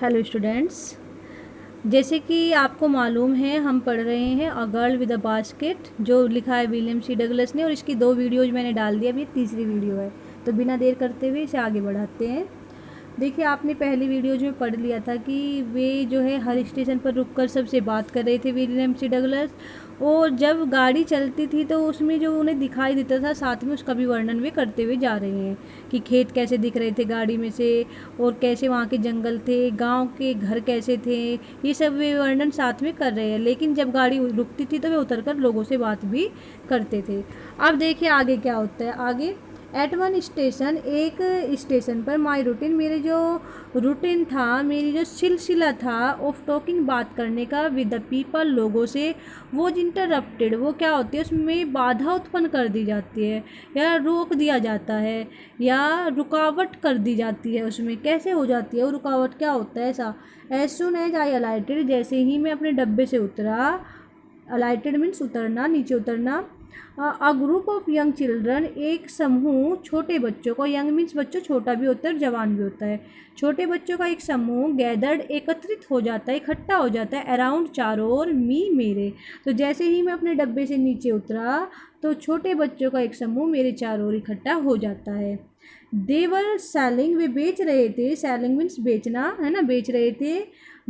Hello students, जैसे कि आपको मालूम है हम पढ़ रहे हैं a girl with a basket, जो लिखा है विलियम सी डगलस ने, और इसकी 2 वीडियोज़ मैंने डाल दी। अब ये तीसरी वीडियो है, तो बिना देर करते हुए इसे आगे बढ़ाते हैं। देखिए, आपने पहली वीडियोज में पढ़ लिया था कि वे जो है हर स्टेशन पर रुककर सबसे बात कर रहे थे, विलियम सी डगलस। और जब गाड़ी चलती थी तो उसमें जो उन्हें दिखाई देता था, साथ में उसका भी वर्णन वे करते हुए जा रहे हैं कि खेत कैसे दिख रहे थे गाड़ी में से, और कैसे वहाँ के जंगल थे, गांव के घर कैसे थे, ये सब वे वर्णन साथ में कर रहे हैं। लेकिन जब गाड़ी रुकती थी तो वे उतरकर लोगों से बात भी करते थे। अब देखिए आगे क्या होता है। आगे एट वन स्टेशन, एक स्टेशन पर, माई रूटीन, मेरे जो रूटीन था, मेरी जो सिलसिला था, ऑफ टॉकिंग, बात करने का, विद द पीपल, लोगों से, वो इंटरप्टेड, वो क्या होती है, उसमें बाधा उत्पन्न कर दी जाती है या रोक दिया जाता है या रुकावट कर दी जाती है। उसमें कैसे हो जाती है वो रुकावट, क्या होता है ऐसा। एज सुन एज आई अलाइटेड, जैसे ही मैं अपने डब्बे से उतरा, अलाइटेड मीन्स उतरना, नीचे उतरना। A group of young children, एक समूह छोटे बच्चों को, यंग मीन्स बच्चों, छोटा भी होता है और जवान भी होता है, छोटे बच्चों का एक समूह, गैदर्ड, एकत्रित हो जाता है, इकट्ठा हो जाता है, अराउंड, चारों ओर, मी, मेरे। तो जैसे ही मैं अपने डब्बे से नीचे उतरा तो छोटे बच्चों का एक समूह मेरे चारों ओर इकट्ठा हो जाता है। देवर सेलिंग, वे बेच रहे थे, सेलिंग मीन्स बेचना है ना, बेच रहे थे,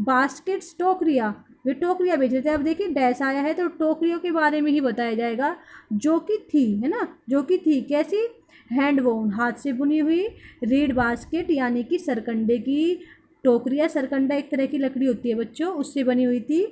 बास्केट्स, टोकरियाँ, वे टोकरियाँ बेच रहे थे। अब देखिए डैश आया है तो टोकरियों के बारे में ही बताया जाएगा, जो कि थी, है ना, जो कि थी कैसी, हैंड वोन, हाथ से बुनी हुई, रीड बास्केट यानी कि सरकंडे की टोकरियाँ, सरकंडा एक तरह की लकड़ी होती है बच्चों, उससे बनी हुई थी,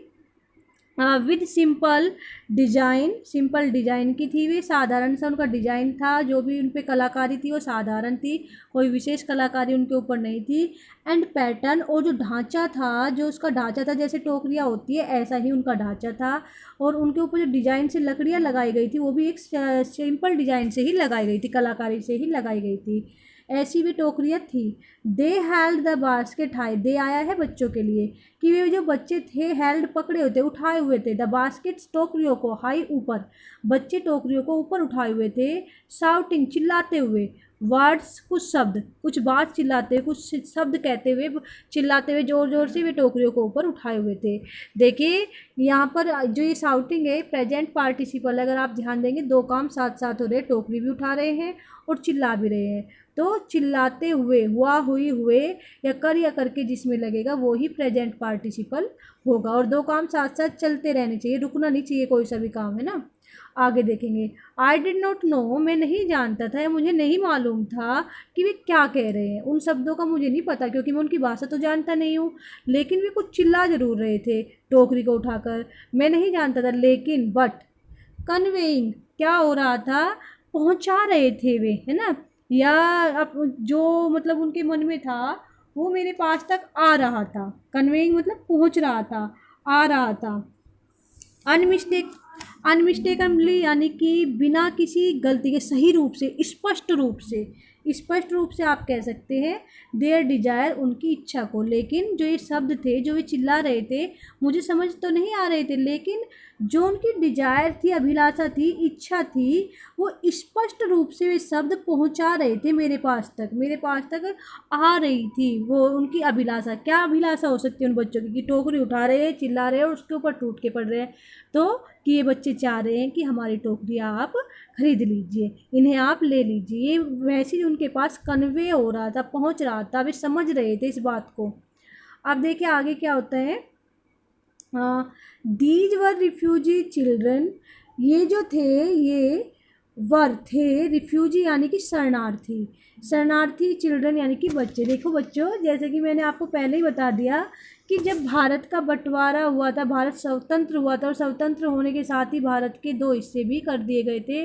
with simple design, simple design की थी, वे साधारण सा उनका डिजाइन था, जो भी उन पे कलाकारी थी वो साधारण थी, कोई विशेष कलाकारी उनके ऊपर नहीं थी। एंड पैटर्न, और जो ढांचा था, जो उसका ढांचा था, जैसे टोकरियाँ होती है ऐसा ही उनका ढांचा था, और उनके ऊपर जो डिजाइन से लकड़ियाँ लगाई गई थी वो भी एक सिंपल डिजाइन से ही लगाई गई थी, कलाकारी से ही लगाई गई थी, ऐसी भी टोकरियाँ थी। They held the basket high, दे आया है बच्चों के लिए, कि वे जो बच्चे थे, हेल्ड, पकड़े हुए थे, उठाए हुए थे, द बास्केट्स, टोकरियों को, हाई, ऊपर, बच्चे टोकरियों को ऊपर उठाए हुए थे, शाउटिंग, चिल्लाते हुए, वर्ड्स, कुछ शब्द, कुछ बात चिल्लाते हुए, कुछ शब्द कहते हुए, चिल्लाते हुए, जोर जोर से वे टोकरियों को ऊपर उठाए हुए थे। देखिए यहाँ पर जो ये शाउटिंग है प्रेजेंट पार्टिसिपल, अगर आप ध्यान देंगे दो काम साथ साथ हो रहे हैं, टोकरी भी उठा रहे हैं और चिल्ला भी रहे हैं, तो चिल्लाते हुए, हुआ, हुई, हुए या करके जिसमें लगेगा वो ही प्रेजेंट पार्टिसिपल होगा, और दो काम साथ साथ चलते रहने चाहिए, रुकना नहीं चाहिए कोई सा भी काम, है ना। आगे देखेंगे। आई डिड नॉट नो, मैं नहीं जानता था या मुझे नहीं मालूम था कि वे क्या कह रहे हैं, उन शब्दों का मुझे नहीं पता क्योंकि मैं उनकी भाषा तो जानता नहीं हूँ, लेकिन वे कुछ चिल्ला जरूर रहे थे टोकरी को उठाकर, मैं नहीं जानता था, लेकिन बट कन्वेइंग, क्या हो रहा था, पहुंचा रहे थे वे, है ना, या अब जो मतलब उनके मन में था वो मेरे पास तक आ रहा था, कन्वेइंग मतलब पहुंच रहा था, आ रहा था। अनमिस्टेक, अनमिस्टेकनली यानी कि बिना किसी गलती के, सही रूप से, स्पष्ट रूप से, स्पष्ट रूप से आप कह सकते हैं देयर डिजायर, उनकी इच्छा को। लेकिन जो ये शब्द थे जो वे चिल्ला रहे थे मुझे समझ तो नहीं आ रहे थे, लेकिन जो उनकी डिजायर थी, अभिलाषा थी, इच्छा थी, वो स्पष्ट रूप से वे शब्द पहुंचा रहे थे मेरे पास तक, मेरे पास तक आ रही थी वो उनकी अभिलाषा। क्या अभिलाषा हो सकती है उन बच्चों की, कि टोकरी उठा रहे हैं, चिल्ला रहे हैं और उसके ऊपर टूट के पड़ रहे हैं, तो कि ये बच्चे चाह रहे हैं कि हमारी टोकरियाँ आप खरीद लीजिए, इन्हें आप ले लीजिए, ये मैसेज उनके पास कन्वे हो रहा था, पहुंच रहा था, वे समझ रहे थे इस बात को। अब देखिए आगे क्या होता है। दीज वर रिफ्यूजी चिल्ड्रन, ये जो थे ये वर थे, रिफ्यूजी यानी कि शरणार्थी, शरणार्थी, चिल्ड्रन यानी कि बच्चे। देखो बच्चों, जैसे कि मैंने आपको पहले ही बता दिया कि जब भारत का बंटवारा हुआ था, भारत स्वतंत्र हुआ था, और स्वतंत्र होने के साथ ही भारत के दो हिस्से भी कर दिए गए थे,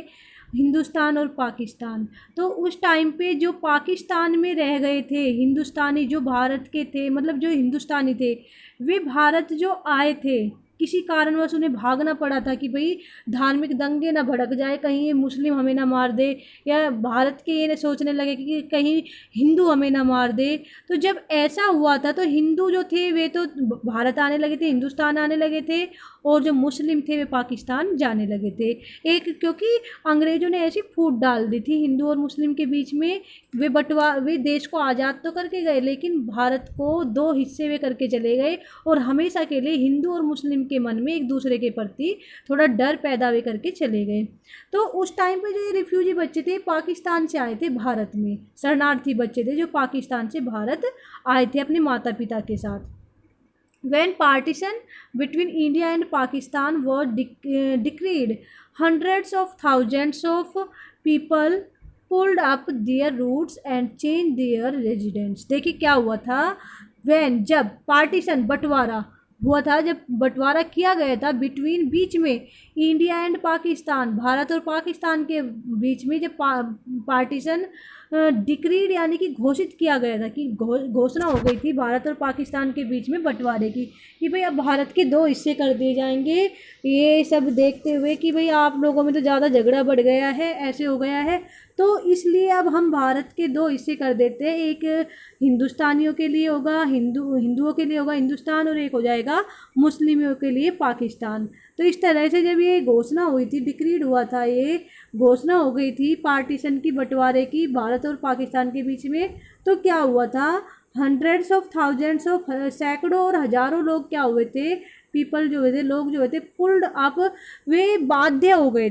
हिंदुस्तान और पाकिस्तान। तो उस टाइम पे जो पाकिस्तान में रह गए थे हिंदुस्तानी, जो भारत के थे, मतलब जो हिंदुस्तानी थे, वे भारत जो आए थे, किसी कारणवश उन्हें भागना पड़ा था कि भाई धार्मिक दंगे ना भड़क जाए, कहीं ये मुस्लिम हमें ना मार दे, या भारत के ये सोचने लगे कि कहीं हिंदू हमें ना मार दे। तो जब ऐसा हुआ था तो हिंदू जो थे वे तो भारत आने लगे थे, हिंदुस्तान आने लगे थे, और जो मुस्लिम थे वे पाकिस्तान जाने लगे थे। एक क्योंकि अंग्रेज़ों ने ऐसी फूट डाल दी थी हिंदू और मुस्लिम के बीच में, वे देश को आज़ाद तो करके गए लेकिन भारत को दो हिस्से में करके चले गए, और हमेशा के लिए हिंदू और मुस्लिम के मन में एक दूसरे के प्रति थोड़ा डर पैदा वे करके चले गए। तो उस टाइम पे जो ये रिफ्यूजी बच्चे थे पाकिस्तान से आए थे भारत में, शरणार्थी बच्चे थे जो पाकिस्तान से भारत आए थे अपने माता पिता के साथ। When partition between India and Pakistan was decreed, hundreds of thousands of people pulled up their roots and changed their residence। देखिए क्या हुआ था, when जब पार्टीशन बंटवारा हुआ था, जब बंटवारा किया गया था बिटवीन बीच में इंडिया एंड पाकिस्तान, भारत और पाकिस्तान के बीच में जब पार्टीशन डिक्रीड यानी कि घोषित किया गया था, कि घोषणा हो गई थी भारत और पाकिस्तान के बीच में बंटवारे की, कि भाई अब भारत के दो हिस्से कर दिए जाएंगे। ये सब देखते हुए कि भाई आप लोगों में तो ज़्यादा झगड़ा बढ़ गया है, ऐसे हो गया है, तो इसलिए अब हम भारत के दो हिस्से कर देते हैं, एक हिंदुस्तानियों के लिए होगा, हिंदुओं के लिए होगा हिंदुस्तान, और एक हो जाएगा मुस्लिमों के लिए पाकिस्तान। तो इस तरह से जब ये घोषणा हुई थी, डिक्रीड हुआ था, ये घोषणा हो गई थी पार्टीशन की, बंटवारे की भारत और पाकिस्तान के बीच में, तो क्या हुआ था, हंड्रेड्स ऑफ थाउजेंड्स ऑफ सैकड़ों और हज़ारों लोग क्या हुए थे, पीपल जो हुए थे, लोग जो हुए थे, पुल्ड अप, वे बाध्य हो गए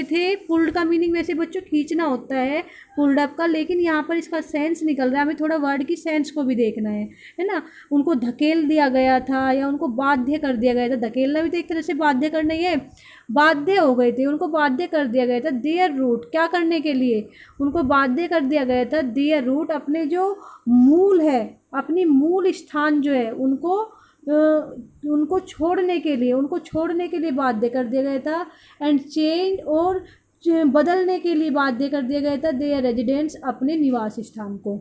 थे। पुल्ड का मीनिंग वैसे बच्चों खींचना होता है पुल्ड अप का, लेकिन यहाँ पर इसका सेंस निकल रहा है, हमें थोड़ा वर्ड की सेंस को भी देखना है ना। उनको धकेल दिया गया था या उनको बाध्य कर दिया गया था, धकेलना भी तो एक तरह से बाध्य करना ही है, बाध्य हो गए थे, उनको बाध्य कर दिया गया था। देयर रूट क्या करने के लिए, उनको बाध्य कर दिया गया था, देयर रूट अपने जो मूल है, अपनी मूल स्थान जो है उनको छोड़ने के लिए बाध्य कर दिया गया था। एंड चेंज और बदलने के लिए बाध्य कर दिया गया था देयर रेजिडेंस अपने निवास स्थान को,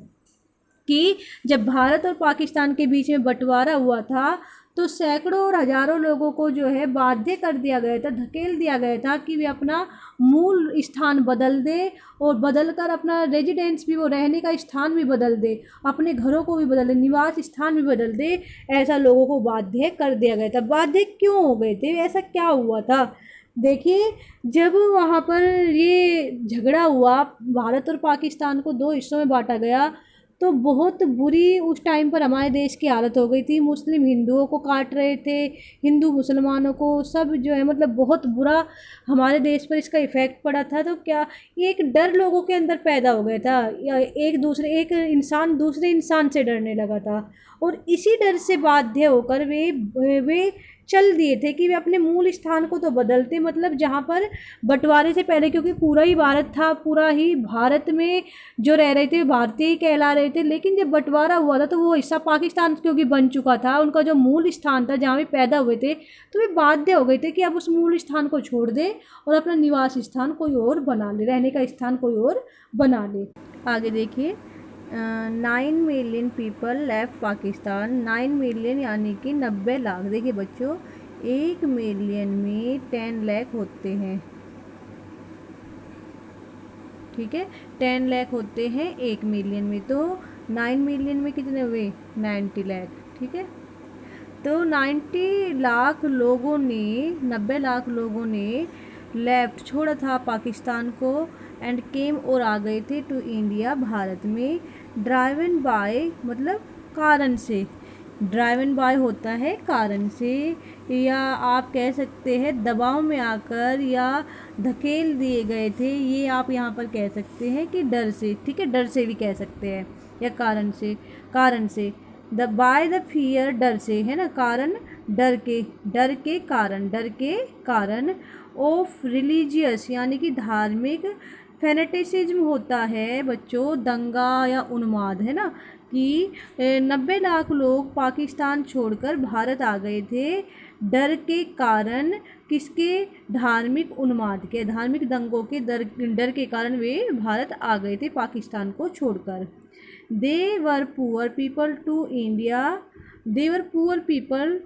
कि जब भारत और पाकिस्तान के बीच में बंटवारा हुआ था तो सैकड़ों और हज़ारों लोगों को जो है बाध्य कर दिया गया था, धकेल दिया गया था कि वे अपना मूल स्थान बदल दे, और बदल कर अपना रेजिडेंस भी, वो रहने का स्थान भी बदल दे, अपने घरों को भी बदल दे, निवास स्थान भी बदल दे, ऐसा लोगों को बाध्य कर दिया गया था। बाध्य क्यों हो गए थे, ऐसा क्या हुआ था? देखिए, जब वहाँ पर ये झगड़ा हुआ, भारत और पाकिस्तान को दो हिस्सों में बांटा गया, तो बहुत बुरी उस टाइम पर हमारे देश की हालत हो गई थी। मुस्लिम हिंदुओं को काट रहे थे, हिंदू मुसलमानों को, सब जो है मतलब बहुत बुरा हमारे देश पर इसका इफ़ेक्ट पड़ा था। तो क्या एक डर लोगों के अंदर पैदा हो गया था, या एक इंसान दूसरे इंसान से डरने लगा था, और इसी डर से बाध्य होकर वे चल दिए थे कि वे अपने मूल स्थान को तो बदलते, मतलब जहाँ पर बंटवारे से पहले, क्योंकि पूरा ही भारत था, पूरा ही भारत में जो रह रहे थे भारतीय ही कहला रहे थे, लेकिन जब बंटवारा हुआ था तो वो हिस्सा पाकिस्तान क्योंकि बन चुका था, उनका जो मूल स्थान था जहाँ वे पैदा हुए थे, तो वे बाध्य हो गए थे कि अब उस मूल स्थान को छोड़ दें और अपना निवास स्थान कोई और बना ले, रहने का स्थान कोई और बना ले। आगे देखिए, 9 million people left Pakistan. 9 million यानी कि 90 लाख। देखिए बच्चों, 1 मिलियन में 10 लाख होते हैं, ठीक है, 10 लाख होते हैं 1 मिलियन में, तो 9 मिलियन में कितने हुए, 90 लाख, ठीक है। तो 90 लाख लोगों ने, 90 लाख लोगों ने लेफ्ट छोड़ा था पाकिस्तान को, एंड केम और आ गए थे टू इंडिया भारत में, ड्राइवन बाय मतलब कारण से, ड्राइवन बाय होता है कारण से, या आप कह सकते हैं दबाव में आकर या धकेल दिए गए थे, ये आप यहाँ पर कह सकते हैं कि डर से, ठीक है, डर से भी कह सकते हैं, या कारण से द बाय द फियर, डर से है ना, कारण डर के कारण ऑफ रिलीजियस यानी कि धार्मिक, फेनेटिसिज्म होता है बच्चों दंगा या उन्माद, है ना, कि 90 लाख लोग पाकिस्तान छोड़कर भारत आ गए थे डर के कारण, किसके, धार्मिक उन्माद के, धार्मिक दंगों के डर के कारण वे भारत आ गए थे पाकिस्तान को छोड़कर। They were poor people to India, they were poor people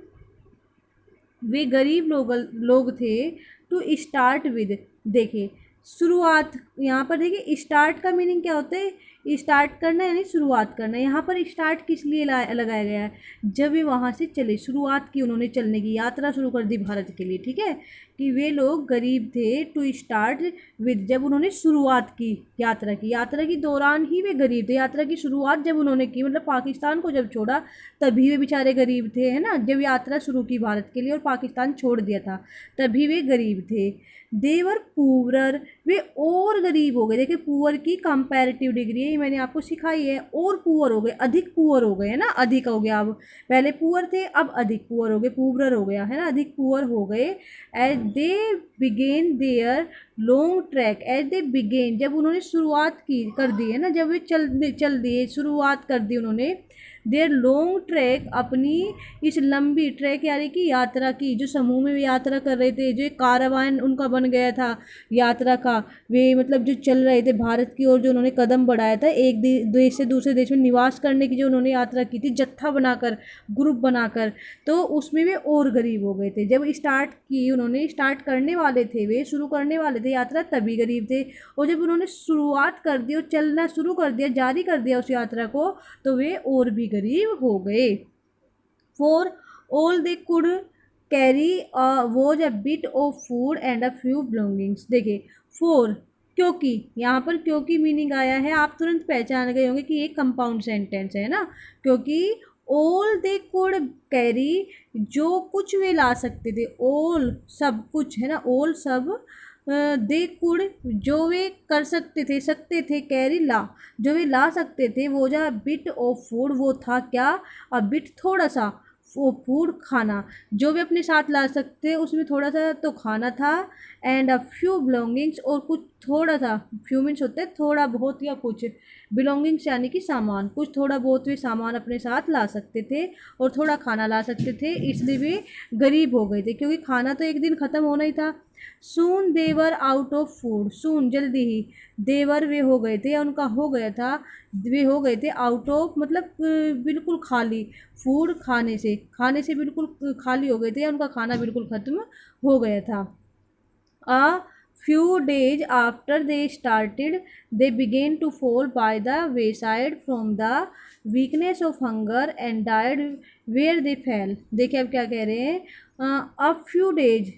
वे गरीब लोग थे। टू स्टार्ट विद, देखिए शुरुआत, यहाँ पर देखिए स्टार्ट का मीनिंग क्या होता है, स्टार्ट करना यानी शुरुआत करना। यहाँ पर स्टार्ट किस लिए लगाया गया है, जब वे वहाँ से चले, शुरुआत की उन्होंने चलने की, यात्रा शुरू कर दी भारत के लिए, ठीक है, कि वे लोग गरीब थे। टू स्टार्ट विद, जब उन्होंने शुरुआत की यात्रा की, यात्रा के दौरान ही वे गरीब थे। यात्रा की शुरुआत जब उन्होंने की, मतलब पाकिस्तान को जब छोड़ा तभी वे बेचारे गरीब थे, है ना, जब यात्रा शुरू की भारत के लिए और पाकिस्तान छोड़ दिया था तभी वे गरीब थे। देवर पुअर, वे और गरीब हो गए। देखिए पुअर की कंपैरेटिव डिग्री है, ये मैंने आपको सिखाई है। और पुअर हो गए, अधिक पुअर हो गए, है ना, अधिक हो गया। अब पहले पुअर थे, अब अधिक पुअर हो गए, पुअर हो गया, है ना, अधिक पुअर हो गए। As they begin their long track, as they begin, जब उन्होंने शुरुआत की कर दी, है ना, जब वे चल दिए, शुरुआत कर दी उन्होंने, देयर लॉन्ग ट्रैक, अपनी इस लंबी ट्रैक यानी कि यात्रा की, जो समूह में वे यात्रा कर रहे थे, जो एक कारवान उनका बन गया था यात्रा का, वे मतलब जो चल रहे थे भारत की ओर, जो उन्होंने कदम बढ़ाया था एक देश से दूसरे देश में निवास करने की, जो उन्होंने यात्रा की थी जत्था बनाकर, ग्रुप बनाकर, तो उसमें वे और गरीब हो गए थे। जब स्टार्ट की उन्होंने, स्टार्ट करने वाले थे, वे शुरू करने वाले थे यात्रा, तभी गरीब थे। और जब उन्होंने शुरुआत कर दी और चलना शुरू कर दिया, जारी कर दिया उस यात्रा को, तो वे और भी गरीब हो गए। For all they could carry was a bit of food and a few belongings. देखिए फॉर, क्योंकि, यहाँ पर क्योंकि मीनिंग आया है, आप तुरंत पहचान गए होंगे कि ये कंपाउंड सेंटेंस है ना, क्योंकि ऑल दे कुड कैरी, जो कुछ वे ला सकते थे, ऑल सब कुछ, है ना, ऑल सब, दे कुड, जो वे कर सकते थे, कैरी ला, जो वे ला सकते थे, वो जा बिट ऑफ फूड, वो था क्या, अ बिट थोड़ा सा, वो फूड खाना, जो वे अपने साथ ला सकते उसमें थोड़ा सा तो खाना था। एंड अ फ्यू बिलोंगिंग्स, और कुछ थोड़ा सा, फ्यू मीन्स होते हैं थोड़ा बहुत या कुछ, बिलोंगिंग्स यानी कि सामान, कुछ थोड़ा बहुत वे सामान अपने साथ ला सकते थे और थोड़ा खाना ला सकते थे, इसलिए वे गरीब हो गए थे, क्योंकि खाना तो एक दिन ख़त्म होना ही था। सून देवर आउट ऑफ फूड, सून जल्दी ही, देवर वे हो गए थे या उनका हो गया था, वे हो गए थे आउट ऑफ मतलब बिल्कुल खाली, फूड खाने से बिल्कुल खाली हो गए थे या उनका खाना बिल्कुल ख़त्म हो गया था। A few days after they started, they began to fall by the wayside from the weakness of hunger and died where they fell. देखिए अब क्या कह रहे हैं, a few days,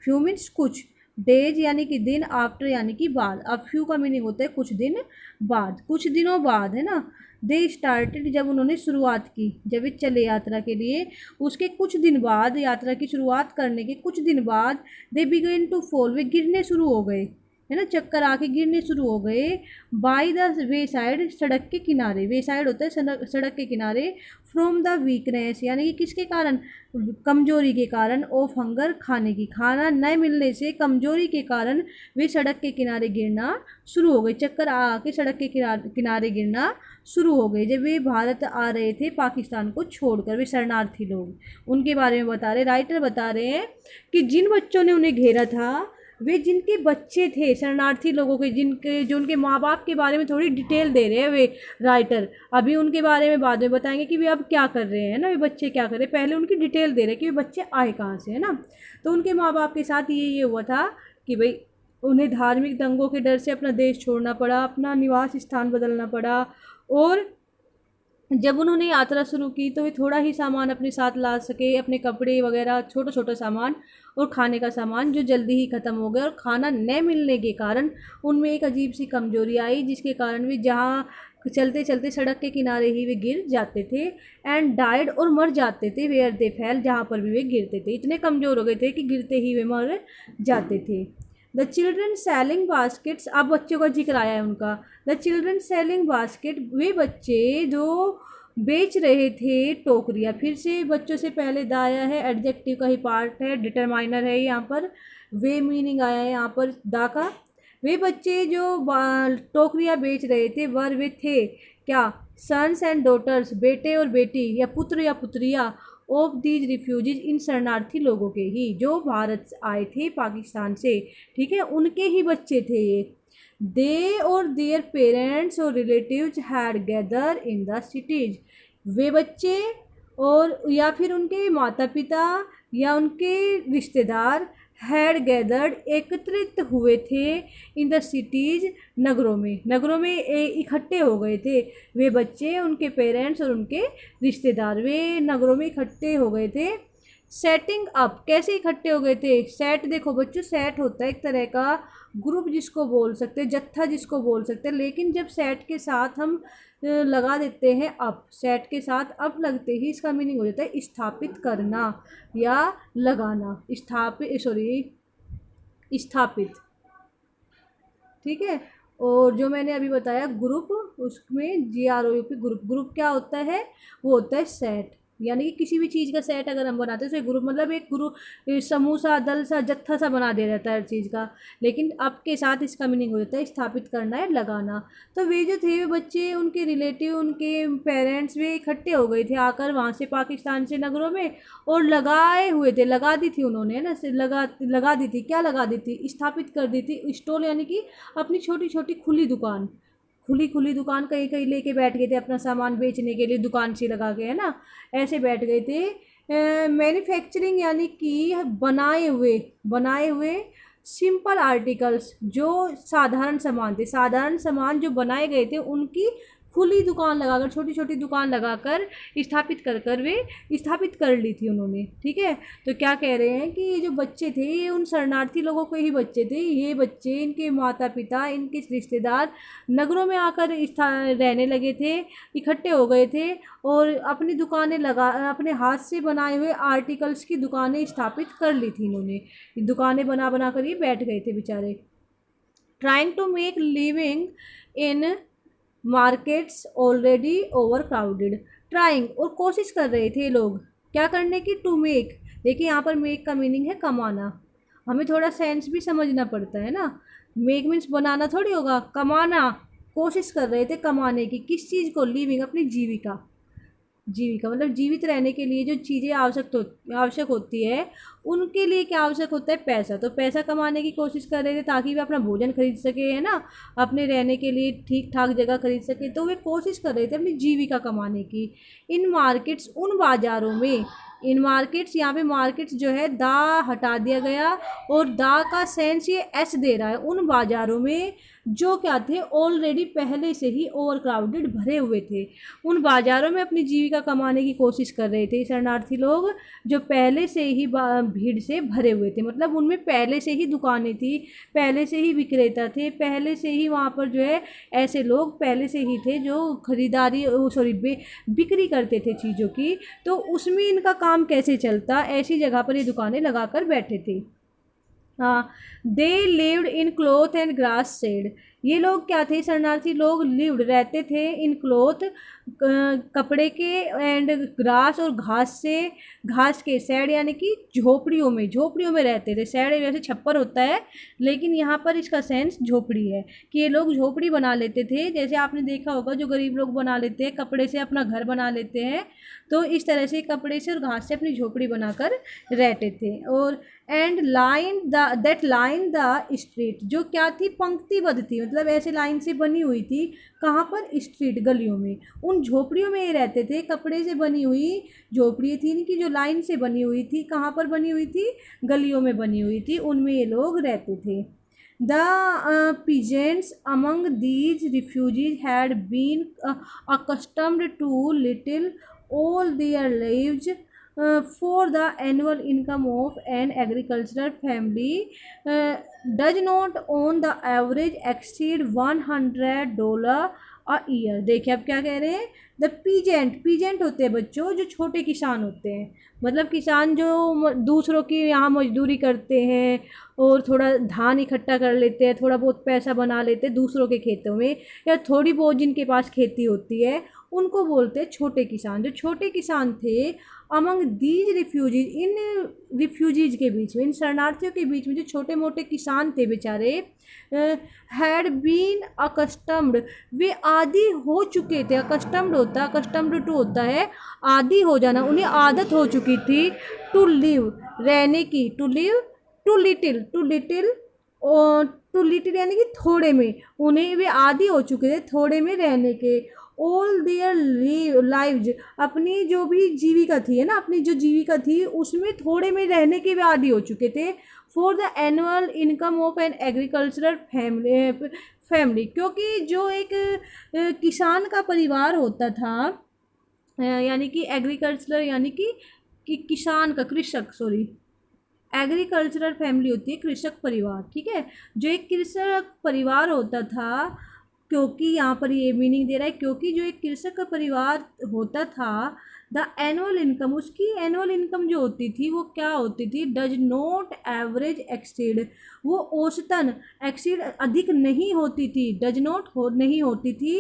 few means कुछ, डेज यानी कि दिन, आफ्टर यानी कि बाद। अब फ्यू का मीनिंग होता है कुछ दिन बाद, कुछ दिनों बाद, है ना। दे स्टार्टेड, जब उन्होंने शुरुआत की, जब वे चले यात्रा के लिए, उसके कुछ दिन बाद, यात्रा की शुरुआत करने के कुछ दिन बाद, दे बिगेन टू फॉल, वे गिरने शुरू हो गए, है ना, चक्कर आके गिरने शुरू हो गए। बाय द वे साइड, सड़क के किनारे, वे साइड होता है सड़क के किनारे। फ्रॉम द वीकनेस यानी कि किसके कारण, कमजोरी के कारण। ऑफ हंगर, खाने की, खाना न मिलने से, कमजोरी के कारण वे सड़क के किनारे गिरना शुरू हो गए, चक्कर आके सड़क के किनारे गिरना शुरू हो गए। जब वे भारत आ रहे थे पाकिस्तान को छोड़कर, वे शरणार्थी लोग, उनके बारे में बता रहे, राइटर बता रहे हैं कि जिन बच्चों ने उन्हें घेरा था, वे जिनके बच्चे थे शरणार्थी लोगों के, जिनके, जो उनके माँ बाप के बारे में थोड़ी डिटेल दे रहे हैं वे राइटर, अभी उनके बारे में बाद में बताएंगे कि वे अब क्या कर रहे हैं ना, वे बच्चे क्या कर रहे हैं, पहले उनकी डिटेल दे रहे हैं कि वे बच्चे आए कहाँ से, है ना। तो उनके माँ बाप के साथ ये हुआ था कि भाई उन्हें धार्मिक दंगों के डर से अपना देश छोड़ना पड़ा, अपना निवास स्थान बदलना पड़ा, और जब उन्होंने यात्रा शुरू की तो वे थोड़ा ही सामान अपने साथ ला सके, अपने कपड़े वगैरह, छोटा छोटा सामान और खाने का सामान, जो जल्दी ही ख़त्म हो गया, और खाना न मिलने के कारण उनमें एक अजीब सी कमजोरी आई, जिसके कारण वे जहाँ चलते चलते सड़क के किनारे ही वे गिर जाते थे। एंड डाइड, और मर जाते थे, वेयर दे फेल, जहाँ पर भी वे गिरते थे, इतने कमज़ोर हो गए थे कि गिरते ही वे मर जाते थे। द चिल्ड्रन सेलिंग बास्केट्स, अब बच्चों का जिक्र आया है उनका। द चिल्ड्रन सेलिंग बास्केट, वे बच्चे जो बेच रहे थे टोकरियाँ, फिर से बच्चों से पहले द आया है, एडजेक्टिव का ही पार्ट है, डिटरमाइनर है यहाँ पर, वे मीनिंग आया है यहाँ पर द का। वे बच्चे जो टोकरियाँ बेच रहे थे, वर वे थे क्या, सन्स एंड डॉटर्स, बेटे और बेटी, या पुत्र या पुत्रियाँ, ऑफ दीज रिफ्यूजीज, इन शरणार्थी लोगों के ही, जो भारत आए थे पाकिस्तान से, ठीक है, उनके ही बच्चे थे ये। दे और देयर पेरेंट्स और relatives had gather in the cities, वे बच्चे और या फिर उनके माता पिता या उनके रिश्तेदार हैड गैदर्ड एकत्रित हुए थे इन द सिटीज़, नगरों में इकट्ठे हो गए थे। वे बच्चे, उनके पेरेंट्स और उनके रिश्तेदार वे नगरों में इकट्ठे हो गए थे। सेटिंग अप, कैसे इकट्ठे हो गए थे? सेट, देखो बच्चों, सेट होता है एक तरह का ग्रुप जिसको बोल सकते हैं, जत्था जिसको बोल सकते हैं, लेकिन जब सेट के साथ हम लगा देते हैं अप, सेट के साथ अप लगते ही इसका मीनिंग हो जाता है स्थापित करना या लगाना, स्थापित, ठीक है। और जो मैंने अभी बताया ग्रुप, उसमें GROUP, ग्रुप क्या होता है? वो होता है सेट, यानी कि किसी भी चीज़ का सेट अगर हम बनाते हैं तो ग्रुप मतलब एक ग्रुप, समूह सा, दल सा, जत्था सा बना दे रहता है हर चीज़ का, लेकिन अब के साथ इसका मीनिंग हो जाता है स्थापित करना है, लगाना। तो वे जो थे, वे बच्चे, उनके रिलेटिव, उनके पेरेंट्स, वे इकट्ठे हो गए थे आकर वहाँ से, पाकिस्तान से, नगरों में, और लगाए हुए थे, लगा दी थी उन्होंने, है ना, लगा दी थी, क्या लगा दी थी? स्थापित कर दी थी, स्टॉल, यानी कि अपनी छोटी छोटी खुली दुकान, खुली दुकान कहीं कहीं लेके बैठ गए थे अपना सामान बेचने के लिए, दुकान सी लगा के, है ना, ऐसे बैठ गए थे। मैन्युफैक्चरिंग, यानी कि बनाए हुए सिंपल आर्टिकल्स, जो साधारण सामान थे, साधारण सामान जो बनाए गए थे, उनकी खुली दुकान लगाकर, छोटी छोटी दुकान लगाकर स्थापित कर वे स्थापित कर ली थी उन्होंने, ठीक है। तो क्या कह रहे हैं कि ये जो बच्चे थे, ये उन शरणार्थी लोगों के ही बच्चे थे, ये बच्चे, इनके माता पिता, इनके रिश्तेदार नगरों में आकर रहने लगे थे, इकट्ठे हो गए थे, और अपनी दुकानें अपने हाथ से बनाए हुए आर्टिकल्स की दुकानें स्थापित कर ली थी इन्होंने, दुकानें बना बना कर ये बैठ गए थे बेचारे। Trying to make living in markets already over crowded, trying, और कोशिश कर रहे थे लोग क्या करने की? टू मेक, देखिए यहाँ पर मेक का मीनिंग है कमाना, हमें थोड़ा सेंस भी समझना पड़ता है ना, मेक मीन्स बनाना थोड़ी होगा, कमाना, कोशिश कर रहे थे कमाने की, किस चीज़ को? लिविंग, अपनी जीविका मतलब जीवित रहने के लिए जो चीज़ें आवश्यक होती है, उनके लिए क्या आवश्यक होता है? पैसा। तो पैसा कमाने की कोशिश कर रहे थे ताकि वे अपना भोजन खरीद सके, है ना, अपने रहने के लिए ठीक ठाक जगह खरीद सके, तो वे कोशिश कर रहे थे अपनी जीविका कमाने की। इन मार्केट्स, उन बाज़ारों में, इन मार्केट्स, यहाँ पे मार्केट्स जो है दा हटा दिया गया, और दा का सेंस ये एस दे रहा है, उन बाज़ारों में जो क्या थे? ऑलरेडी, पहले से ही ओवर क्राउडेड, भरे हुए थे। उन बाज़ारों में अपनी जीविका कमाने की कोशिश कर रहे थे शरणार्थी लोग, जो पहले से ही भीड़ से भरे हुए थे, मतलब उनमें पहले से ही दुकानें थी, पहले से ही विक्रेता थे, पहले से ही वहाँ पर जो है ऐसे लोग पहले से ही थे जो बिक्री करते थे चीज़ों की। तो उसमें इनका काम कैसे चलता? ऐसी जगह पर ये दुकानें लगा कर बैठे थे। They lived in cloth and grass shed, ये लोग क्या थे? शरणार्थी लोग लिव्ड, रहते थे, इन क्लोथ, कपड़े के, एंड ग्रास, और घास के, शेड यानी कि झोपड़ियों में रहते थे। शेड वैसे छप्पर होता है, लेकिन यहाँ पर इसका सेंस झोपड़ी है, कि ये लोग झोपड़ी बना लेते थे, जैसे आपने देखा होगा जो गरीब लोग बना लेते हैं, कपड़े से अपना घर बना लेते हैं, तो इस तरह से कपड़े से और घास से अपनी झोपड़ी बनाकर रहते थे। और एंड लाइन द स्ट्रीट, जो क्या थी? पंक्तिबद्ध थी, मतलब ऐसे लाइन से बनी हुई थी, कहाँ पर? स्ट्रीट, गलियों में, उन झोपड़ियों में ये रहते थे, कपड़े से बनी हुई झोपड़ी थी इनकी, जो लाइन से बनी हुई थी, कहाँ पर बनी हुई थी? गलियों में बनी हुई थी, उनमें ये लोग रहते थे। The peasants among these refugees had been accustomed to little all their lives, for the annual income of an agricultural family does not on the average exceed $100 a year। देखिए अब क्या कह रहे हैं? द पीजेंट होते हैं बच्चों जो छोटे किसान होते हैं, मतलब किसान जो दूसरों की यहाँ मजदूरी करते हैं और थोड़ा धान इकट्ठा कर लेते हैं, थोड़ा बहुत पैसा बना लेते हैं दूसरों के खेतों में, या थोड़ी बहुत जिनके पास खेती होती है, उनको बोलते हैं छोटे किसान। जो छोटे किसान थे among these refugees, in refugees के बीच में, इन शरणार्थियों के बीच में जो छोटे मोटे किसान थे बेचारे, हैड बीन अकस्टम्ड, वे आदी हो चुके थे। अकस्टम्ड टू होता है आदी हो जाना, उन्हें आदत हो चुकी थी, टू लिव, रहने की, टू लिव, टू लिटिल यानी कि थोड़े में, उन्हें वे आदी हो चुके थे थोड़े में रहने के, ऑल देयर लाइव्स, अपनी जो भी जीविका थी है ना, अपनी जो जीविका थी उसमें थोड़े में रहने के भी आदी हो चुके थे। For the annual income of an agricultural family, क्योंकि जो एक किसान का परिवार होता था, यानी कि एग्रीकल्चरल यानी कि किसान का, कृषक, सॉरी, एग्रीकल्चरल फैमिली होती है कृषक परिवार, ठीक है। जो एक कृषक परिवार होता था, क्योंकि यहाँ पर ये मीनिंग दे रहा है, क्योंकि जो एक कृषक का परिवार होता था, द एनुअल इनकम, उसकी एनुअल इनकम जो होती थी वो क्या होती थी, डज नॉट एवरेज एक्सीड, वो औसतन एक्सीड अधिक नहीं होती थी, डज नॉट नहीं होती थी,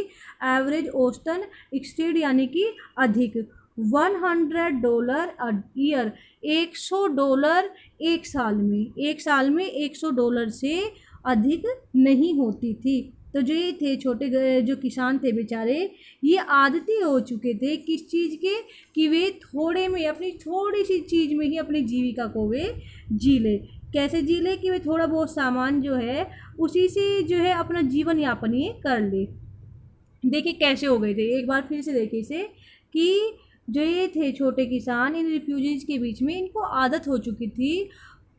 एवरेज औसतन, एक्सीड यानी कि अधिक, $100 अ ईयर, $100 एक साल में, एक साल में $100 से अधिक नहीं होती थी। तो जो ये थे छोटे जो किसान थे बेचारे, ये आदती हो चुके थे किस चीज़ के, कि वे थोड़े में, अपनी थोड़ी सी चीज़ में ही अपनी जीविका को वे जी ले। कैसे जी ले, कि वे थोड़ा बहुत सामान जो है उसी से जो है अपना जीवन यापन ये कर ले। देखिए कैसे हो गए थे, एक बार फिर से देखिए इसे, कि जो ये थे छोटे किसान, इन रिफ्यूजीज के बीच में इनको आदत हो चुकी थी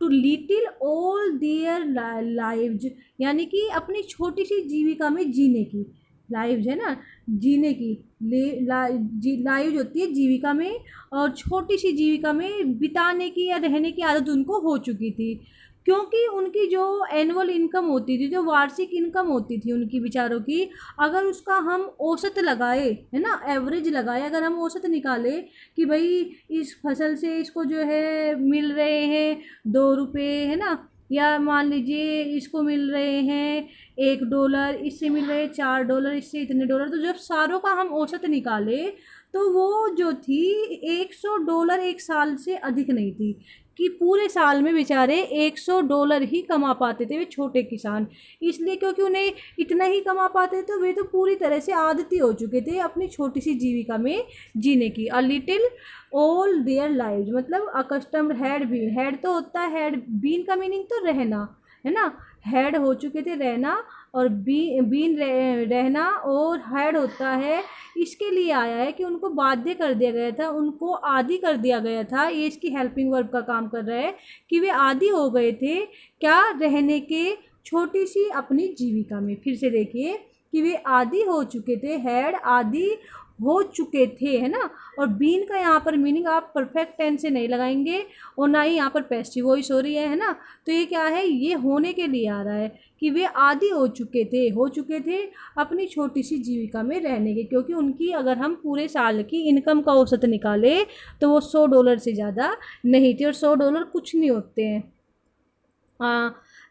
too little all their lives, यानी कि अपनी छोटी सी जीविका में जीने की, लाइव्स है ना, जीने की, लाइव्स होती है जीविका में, और छोटी सी जीविका में बिताने की या रहने की आदत उनको हो चुकी थी। क्योंकि उनकी जो एनुअल इनकम होती थी, जो वार्षिक इनकम होती थी उनकी बेचारों की, अगर उसका हम औसत लगाए, है ना, एवरेज लगाए, अगर हम औसत निकाले कि भाई इस फसल से इसको जो है मिल रहे हैं $2, है ना, या मान लीजिए इसको मिल रहे हैं $1, इससे मिल रहे हैं $4, इससे इतने डॉलर, तो जब सारों का हम औसत निकाले तो वो जो थी $100 एक साल से अधिक नहीं थी, कि पूरे साल में बेचारे $100 ही कमा पाते थे वे छोटे किसान। इसलिए क्योंकि उन्हें इतना ही कमा पाते तो वे तो पूरी तरह से आदती हो चुके थे अपनी छोटी सी जीविका में जीने की। A little all their lives, मतलब अकस्टम्ड हैड बीन, हैड तो होता है, हैड बीन का मीनिंग तो रहना, है ना, हैड हो चुके थे रहना, और बीन रहना, और हैड होता है, इसके लिए आया है कि उनको बाध्य कर दिया गया था, उनको आदी कर दिया गया था, ये इसकी हेल्पिंग वर्ब का काम कर रहा है, कि वे आदी हो गए थे क्या, रहने के छोटी सी अपनी जीविका में। फिर से देखिए कि वे आदी हो चुके थे, हैड आदी हो चुके थे, है ना। और बीन का यहाँ पर मीनिंग आप परफेक्ट टेंस से नहीं लगाएंगे, और ना ही यहाँ पर पैसिव वॉइस हो रही है ना, तो ये क्या है, ये होने के लिए आ रहा है कि वे आदी हो चुके थे अपनी छोटी सी जीविका में रहने के, क्योंकि उनकी अगर हम पूरे साल की इनकम का औसत निकाले तो वो $100 से ज़्यादा नहीं थी, और $100 कुछ नहीं होते हैं।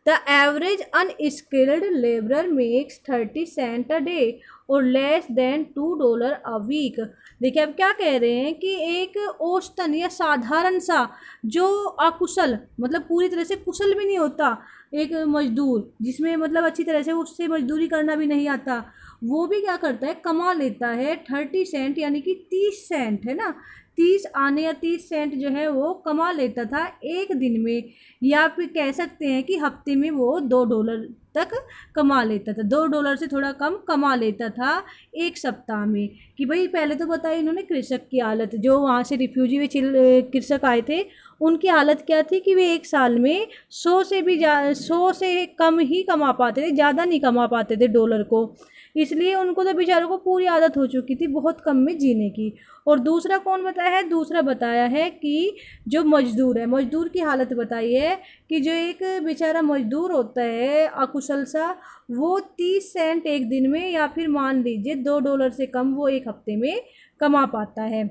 The average unskilled labourer makes 30 sent a day और लेस देन $2 अ वीक। देखिए अब क्या कह रहे हैं कि एक औसतन या साधारण सा जो अकुशल, मतलब पूरी तरह से कुशल भी नहीं होता, एक मजदूर जिसमें मतलब अच्छी तरह से उससे मजदूरी करना भी नहीं आता, वो भी क्या करता है, कमा लेता है 30 सेंट, यानी कि 30 सेंट, है ना, 30 आने या 30 सेंट जो है वो कमा लेता था एक दिन में, या फिर कह सकते हैं कि हफ्ते में वो $2 तक कमा लेता था, $2 से थोड़ा कम कमा लेता था एक सप्ताह में। कि भाई पहले तो बताया इन्होंने कृषक की हालत, जो वहाँ से रिफ्यूजी वे कृषक आए थे उनकी हालत क्या थी, कि वे एक साल में 100 से कम ही कमा पाते थे, ज़्यादा नहीं कमा पाते थे डॉलर को, इसलिए उनको तो बेचारों को पूरी आदत हो चुकी थी बहुत कम में जीने की। और दूसरा कौन बताया है, दूसरा बताया है कि जो मजदूर है, मजदूर की हालत बताई है कि जो एक बेचारा मजदूर होता है अकुशल सा, वो 30 सेंट एक दिन में, या फिर मान लीजिए $2 से कम वो एक हफ्ते में कमा पाता है।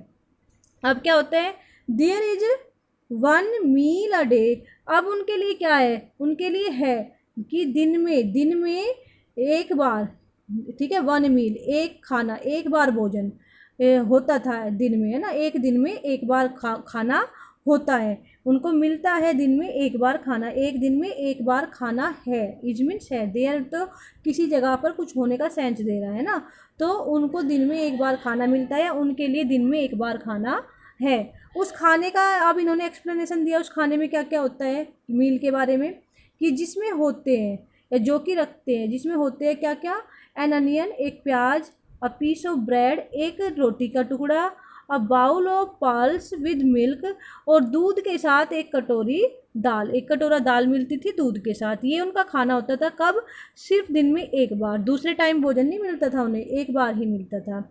अब क्या होता है, there is 1 meal a day, अब उनके लिए क्या है, उनके लिए है कि दिन में एक बार, ठीक है, 1 मील एक खाना, एक बार भोजन होता था दिन में, है ना, एक दिन में एक बार खाना होता है, उनको मिलता है दिन में एक बार खाना, एक दिन में एक बार खाना है, इज मीन्स है, देयर तो किसी जगह पर कुछ होने का सेंस दे रहा है ना, तो उनको दिन में एक बार खाना मिलता है, उनके लिए दिन में एक बार खाना है। उस खाने का अब इन्होंने एक्सप्लेनेशन दिया, उस खाने में क्या क्या होता है मील के बारे में, कि जिसमें होते हैं या जो कि रखते हैं, जिसमें होते हैं क्या क्या, एन अनियन एक प्याज, अ पीस ऑफ ब्रेड, एक रोटी का टुकड़ा, a bowl of pulse with milk, और दूध के साथ एक कटोरी दाल, एक कटोरा दाल मिलती थी दूध के साथ। ये उनका खाना होता था। कब? सिर्फ दिन में एक बार, दूसरे टाइम भोजन नहीं मिलता था उन्हें, एक बार ही मिलता था।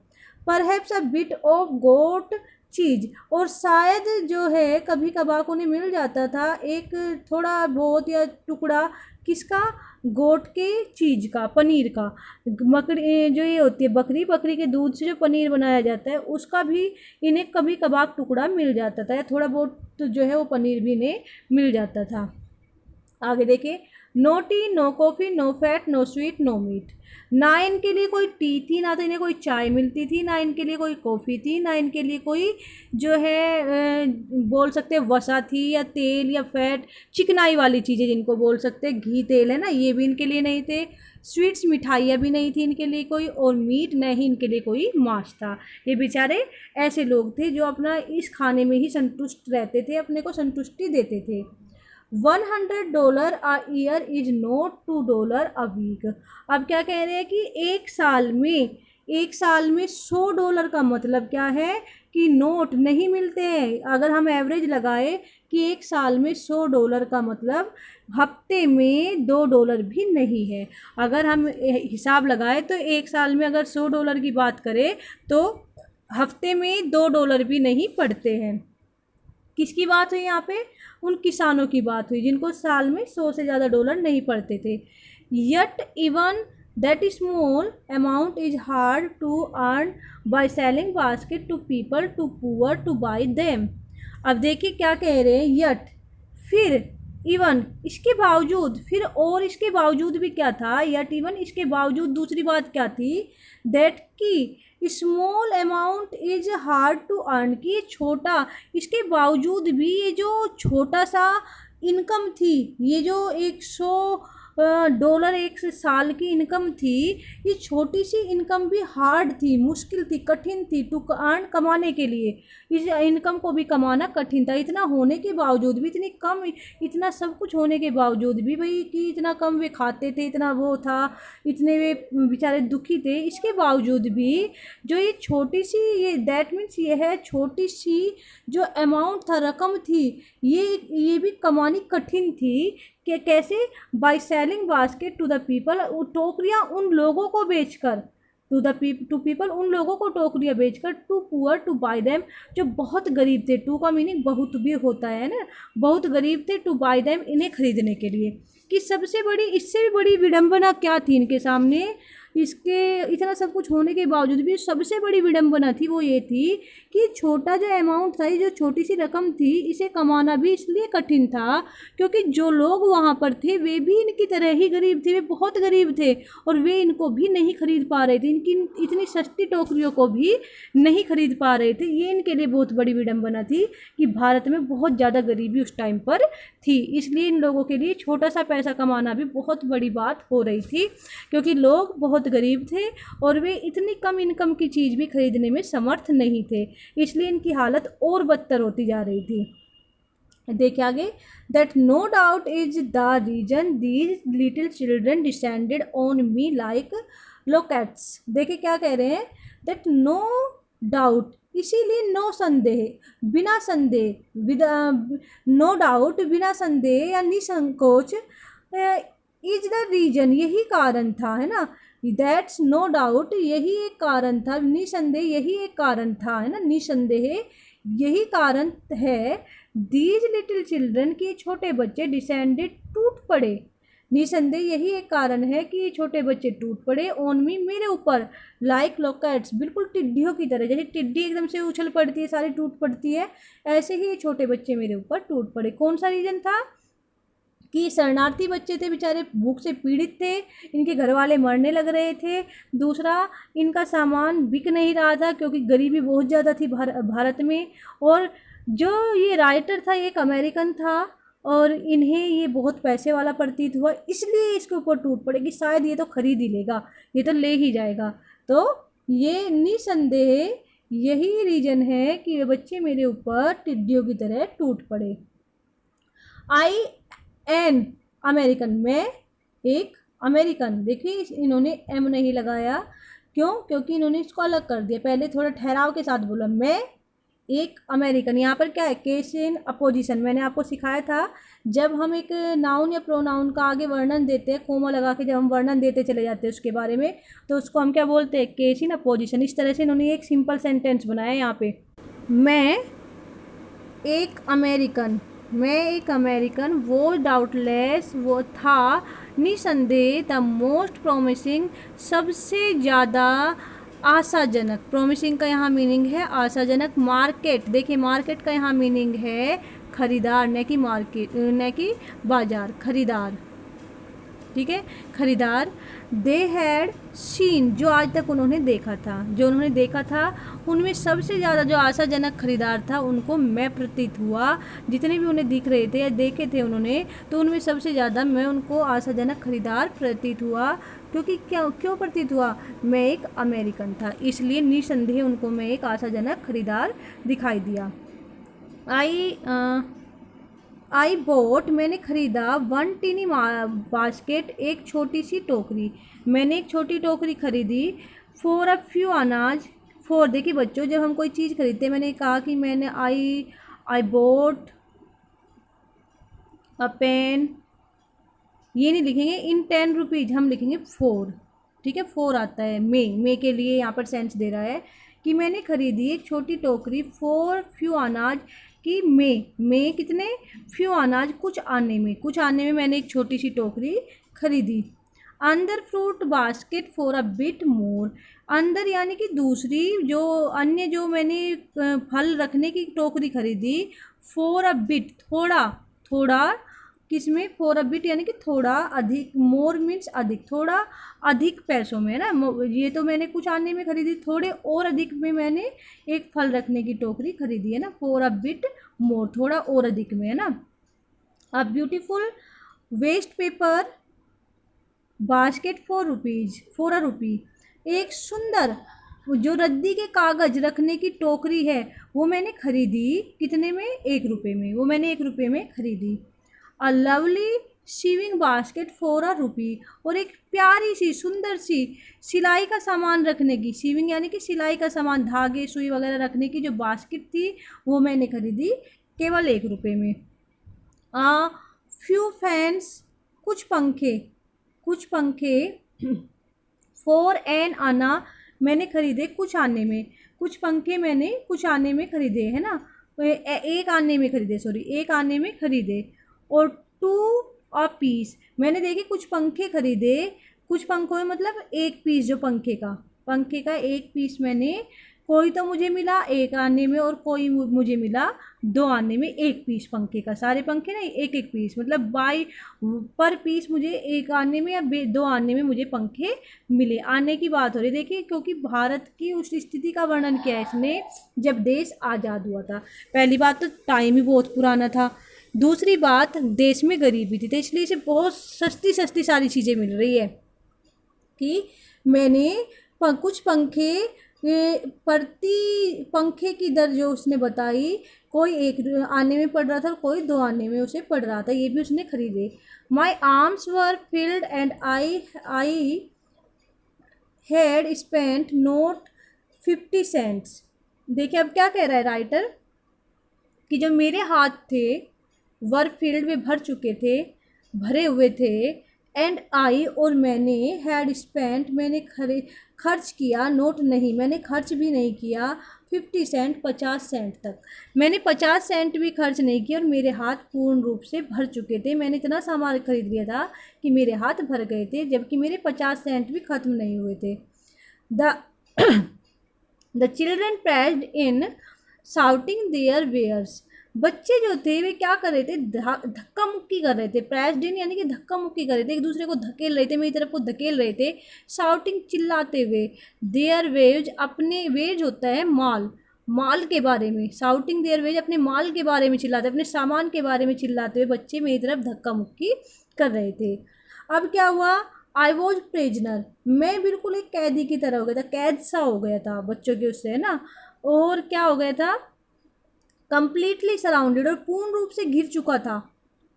Perhaps a bit of goat cheese, और शायद जो है कभी कभार उन्हें मिल जाता था एक थोड़ा बहुत या टुकड़ा, किसका? गोट के चीज़ का, पनीर का। बकरी जो ये होती है बकरी, बकरी के दूध से जो पनीर बनाया जाता है उसका भी इन्हें कभी कभार टुकड़ा मिल जाता था, या थोड़ा बहुत तो जो है वो पनीर भी इन्हें मिल जाता था। आगे देखिए, no tea, no coffee, no fat, no sweet, no meat. ना इनके लिए कोई टी थी, ना तो इन्हें कोई चाय मिलती थी, ना इनके लिए कोई कॉफ़ी थी, ना इनके लिए कोई जो है बोल सकते हैं वसा थी, या तेल या फैट, चिकनाई वाली चीज़ें जिनको बोल सकते हैं, घी तेल है ना, ये भी इनके लिए नहीं थे। स्वीट्स, मिठाइयाँ भी नहीं थी इनके लिए कोई, और मीट नहीं इनके लिए कोई मांस था। ये बेचारे ऐसे लोग थे जो अपना इस खाने में ही संतुष्ट रहते थे, अपने को संतुष्टि देते थे। $100 a year is not $2 a week. अब क्या कह रहे हैं कि एक साल में $100 का मतलब क्या है कि नोट नहीं मिलते हैं। अगर हम एवरेज लगाए कि एक साल में $100 का मतलब हफ्ते में $2 भी नहीं है। अगर हम हिसाब लगाए तो एक साल में अगर $100 की बात करें तो हफ्ते में $2 भी नहीं पड़ते हैं। किसकी बात हुई यहाँ पे? उन किसानों की बात हुई जिनको साल में 100 से ज़्यादा डॉलर नहीं पड़ते थे। Yet even that small amount is hard to earn by selling basket to people too poor to buy them. अब देखिए क्या कह रहे हैं, यट, फिर, इवन, इसके बावजूद, फिर और इसके बावजूद भी क्या था, यट इवन, इसके बावजूद दूसरी बात क्या थी, दैट की small amount is hard to earn, की छोटा, इसके बावजूद भी ये जो छोटा सा इनकम थी, ये जो $100 एक साल की इनकम थी, ये छोटी सी इनकम भी हार्ड थी, मुश्किल थी, कठिन थी टू अर्न, कमाने के लिए। इस इनकम को भी कमाना कठिन था। इतना होने के बावजूद भी, इतनी कम, इतना सब कुछ होने के बावजूद भी, भाई कि इतना कम वे खाते थे, इतना वो था, इतने वे बेचारे दुखी थे, इसके बावजूद भी जो ये छोटी सी, ये दैट मीन्स ये है छोटी सी जो अमाउंट था, रकम थी, ये भी कमानी कठिन थी। कि कैसे? By selling basket to the people, टोकरियाँ उन लोगों को बेचकर, टू पीपल, उन लोगों को टोकरियाँ बेचकर, too poor to buy them, जो बहुत गरीब थे, टू का मीनिंग बहुत भी होता है ना, बहुत गरीब थे, टू बाय देम, इन्हें खरीदने के लिए। कि सबसे बड़ी, इससे भी बड़ी विडंबना क्या थी इनके सामने, इसके इतना सब कुछ होने के बावजूद भी सबसे बड़ी विडंबना थी वो ये थी कि छोटा जो अमाउंट था, जो छोटी सी रकम थी, इसे कमाना भी इसलिए कठिन था क्योंकि जो लोग वहाँ पर थे वे भी इनकी तरह ही गरीब थे, वे बहुत गरीब थे, और वे इनको भी नहीं खरीद पा रहे थे, इनकी इतनी सस्ती टोकरियों को भी नहीं खरीद पा रहे थे। ये इनके लिए बहुत बड़ी विडंबना थी कि भारत में बहुत ज़्यादा गरीबी उस टाइम पर थी, इसलिए इन लोगों के लिए छोटा सा पैसा कमाना भी बहुत बड़ी बात हो रही थी, क्योंकि लोग बहुत गरीब थे और वे इतनी कम इनकम की चीज़ भी खरीदने में समर्थ नहीं थे, इसलिए इनकी हालत और बदतर होती जा रही थी। देखिए आगे, that no doubt is the reason these little children descended on me like locusts. देखिए क्या कह रहे हैं, दैट नो डाउट, इसीलिए नो संदेह, बिना संदेह, विद नो डाउट, बिना संदेह या निसंकोच, इज द रीजन, यही कारण था, है ना, दैट्स नो डाउट, यही एक कारण था, निसंदेह यही एक कारण था, है ना, निसंदेह यही कारण है, दीज लिटिल चिल्ड्रन के छोटे बच्चे डिसेंडेड टूट पड़े, निसंदेह यही एक कारण है कि ये छोटे बच्चे टूट पड़े, ऑन मी, मेरे ऊपर, लाइक लोकेट्स, बिल्कुल टिड्डियों की तरह, जैसे टिड्डी एकदम से उछल पड़ती है, सारी टूट पड़ती है, ऐसे ही ये छोटे बच्चे मेरे ऊपर टूट पड़े। कौन सा रीजन था? कि शरणार्थी बच्चे थे, बेचारे भूख से पीड़ित थे, इनके घर वाले मरने लग रहे थे, दूसरा इनका सामान बिक नहीं रहा था क्योंकि गरीबी बहुत ज़्यादा थी भारत में, और जो ये राइटर था ये एक अमेरिकन था और इन्हें ये बहुत पैसे वाला प्रतीत हुआ, इसलिए इसके ऊपर टूट पड़े कि शायद ये तो खरीद ही लेगा, ये तो ले ही जाएगा। तो ये निसंदेह यही रीज़न है कि ये बच्चे मेरे ऊपर टिड्डियों की तरह टूट पड़े। आई एन अमेरिकन, मैं एक अमेरिकन, देखिए इन्होंने एम नहीं लगाया, क्यों? क्योंकि इन्होंने इसको अलग कर दिया। पहले थोड़ा ठहराव के साथ बोला, मैं एक अमेरिकन। यहाँ पर क्या है? Case in opposition. मैंने आपको सिखाया था जब हम एक नाउन या प्रोनाउन का आगे वर्णन देते हैं, कोमा लगा के जब हम वर्णन देते चले जाते हैं उसके बारे में, तो उसको हम क्या बोलते हैं? Case in opposition. इस तरह से इन्होंने एक सिंपल सेंटेंस बनाया यहाँ पे, मैं एक अमेरिकन, वो डाउटलेस, वो था निसंदेह, द मोस्ट प्रोमिसिंग, सबसे ज़्यादा आशाजनक। प्रोमिसिंग का यहाँ मीनिंग है आशाजनक। मार्केट, देखिए मार्केट का यहाँ मीनिंग है खरीदार, न कि मार्केट, न कि बाजार, खरीदार। ठीक है, खरीदार। दे हैड सीन, जो आज तक उन्होंने देखा था, जो उन्होंने देखा था उनमें सबसे ज़्यादा जो आशाजनक खरीदार था उनको मैं प्रतीत हुआ। जितने भी उन्हें दिख रहे थे या देखे थे उन्होंने, तो उनमें सबसे ज़्यादा मैं उनको आशाजनक खरीदार प्रतीत हुआ। क्योंकि क्यों प्रतीत हुआ? मैं एक अमेरिकन था, इसलिए निसंदेह उनको मैं एक आशाजनक खरीदार दिखाई दिया। आई बोट, मैंने खरीदा, वन टीनी बास्केट, एक छोटी सी टोकरी। मैंने एक छोटी टोकरी खरीदी। फॉर अ फ्यू अनाज, फॉर, देखिए बच्चों जब हम कोई चीज़ खरीदते हैं, मैंने कहा कि मैंने आई बोट अ पेन, ये नहीं लिखेंगे इन 10 रुपीज़, हम लिखेंगे 4। ठीक है, 4 आता है। मे के लिए यहाँ पर सेंस दे रहा है कि मैंने खरीदी एक छोटी टोकरी, फॉर फ्यू अनाज, कि मे कितने? फ्यू अनाज, कुछ आने में मैंने एक छोटी सी टोकरी खरीदी। अंदर fruit basket for a bit more, अंदर यानी कि दूसरी, जो अन्य जो मैंने फल रखने की टोकरी खरीदी। फॉर अ बिट, थोड़ा किसमें? फॉर अ बिट यानी कि थोड़ा अधिक, मोर मीन्स अधिक, थोड़ा अधिक पैसों में, है ना। ये तो मैंने कुछ आने में खरीदी, थोड़े और अधिक में मैंने एक फल रखने की टोकरी खरीदी, है ना। फॉर अ बिट मोर, थोड़ा और अधिक में, है ना। A beautiful waste paper basket for a rupee, एक सुंदर जो रद्दी के कागज रखने की टोकरी है वो मैंने खरीदी, कितने में? 1 रुपये में, वो मैंने 1 रुपये में खरीदी। A lovely sewing basket for a rupee, और एक प्यारी सी सुंदर सी सिलाई का सामान रखने की, सीविंग यानी कि सिलाई का सामान, धागे सुई वगैरह रखने की जो बास्केट थी वो मैंने खरीदी केवल 1 रुपये में। आ फ्यू फैंस, कुछ पंखे फॉर एन आना, मैंने खरीदे कुछ आने में, कुछ पंखे मैंने कुछ आने में खरीदे, है ना। एक आने में खरीदे, सॉरी, एक आने में खरीदे। और टू अ पीस, मैंने देखे कुछ पंखे खरीदे, कुछ पंखों में मतलब एक पीस, जो पंखे का एक पीस मैंने, कोई तो मुझे मिला एक आने में और कोई मुझे मिला 2 आने में। एक पीस पंखे का, सारे पंखे नहीं, एक एक पीस, मतलब बाई पर पीस मुझे एक आने में या 2 आने में मुझे पंखे मिले। आने की बात हो रही, देखिए क्योंकि भारत की उस स्थिति का वर्णन किया है इसने जब देश आज़ाद हुआ था। पहली बात तो टाइम ही बहुत पुराना था, दूसरी बात देश में गरीबी थी, तो इसलिए इसे बहुत सस्ती सस्ती सारी चीज़ें मिल रही है। कि मैंने कुछ पंखे, प्रति पंखे की दर जो उसने बताई, कोई 1 आने में पड़ रहा था और कोई 2 आने में उसे पड़ रहा था, ये भी उसने खरीदे। My arms were filled and I had spent not 50 cents. देखिए अब क्या कह रहा है राइटर, कि जो मेरे हाथ थे वर फील्ड में भर चुके थे, भरे हुए थे, एंड आई और मैंने, हैड स्पेंट मैंने खर्च किया, नोट नहीं, मैंने खर्च भी नहीं किया, 50 सेंट 50 सेंट तक, मैंने 50 सेंट भी खर्च नहीं किया और मेरे हाथ पूर्ण रूप से भर चुके थे। मैंने इतना सामान खरीद लिया था कि मेरे हाथ भर गए थे, जबकि मेरे 50 सेंट भी ख़त्म नहीं हुए थे। The the children pressed in shouting their wares, बच्चे जो थे वे क्या कर रहे थे? धक्का मुक्की कर रहे थे। प्रेस्ड इन यानी कि धक्का मुक्की कर रहे थे, एक दूसरे को धकेल रहे थे, मेरी तरफ को धकेल रहे थे। शाउटिंग, चिल्लाते हुए। देयर वेज, अपने, वेज होता है माल के बारे में। शाउटिंग देयर वेज, अपने माल के बारे में चिल्लाते, अपने सामान के बारे में चिल्लाते हुए बच्चे मेरी तरफ धक्का मुक्की कर रहे थे। अब क्या हुआ? आई वॉज प्रिजनर, मैं बिल्कुल एक कैदी की तरह हो गया था, कैद सा हो गया था बच्चों के उससे, है ना। और क्या हो गया था? कंप्लीटली सराउंडेड, और पूर्ण रूप से घिर चुका था,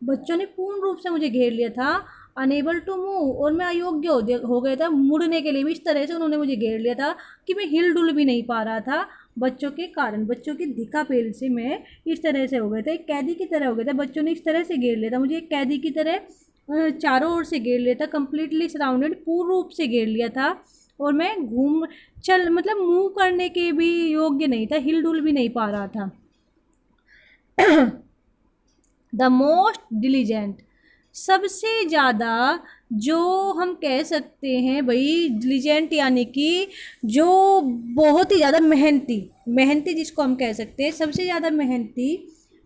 बच्चों ने पूर्ण रूप से मुझे घेर लिया था। अनेबल टू मूव, और मैं अयोग्य हो गया था मुड़ने के लिए भी। इस तरह से उन्होंने मुझे घेर लिया था कि मैं हिल डुल भी नहीं पा रहा था बच्चों के कारण। बच्चों की धिक्का पेल से मैं इस तरह से हो गया था, एक कैदी की तरह हो गया था। बच्चों ने इस तरह से घेर लिया था मुझे, एक कैदी की तरह चारों ओर से घेर लिया था, कम्प्लीटली सराउंडेड, पूर्ण रूप से घेर लिया था। और मैं घूम चल मतलब मूव करने के भी योग्य नहीं था, हिल डुल भी नहीं पा रहा था। द मोस्ट डिलीजेंट, सबसे ज़्यादा जो हम कह सकते हैं भाई डिलीजेंट, यानी कि जो बहुत ही ज़्यादा मेहनती, मेहनती जिसको हम कह सकते हैं, सबसे ज़्यादा मेहनती।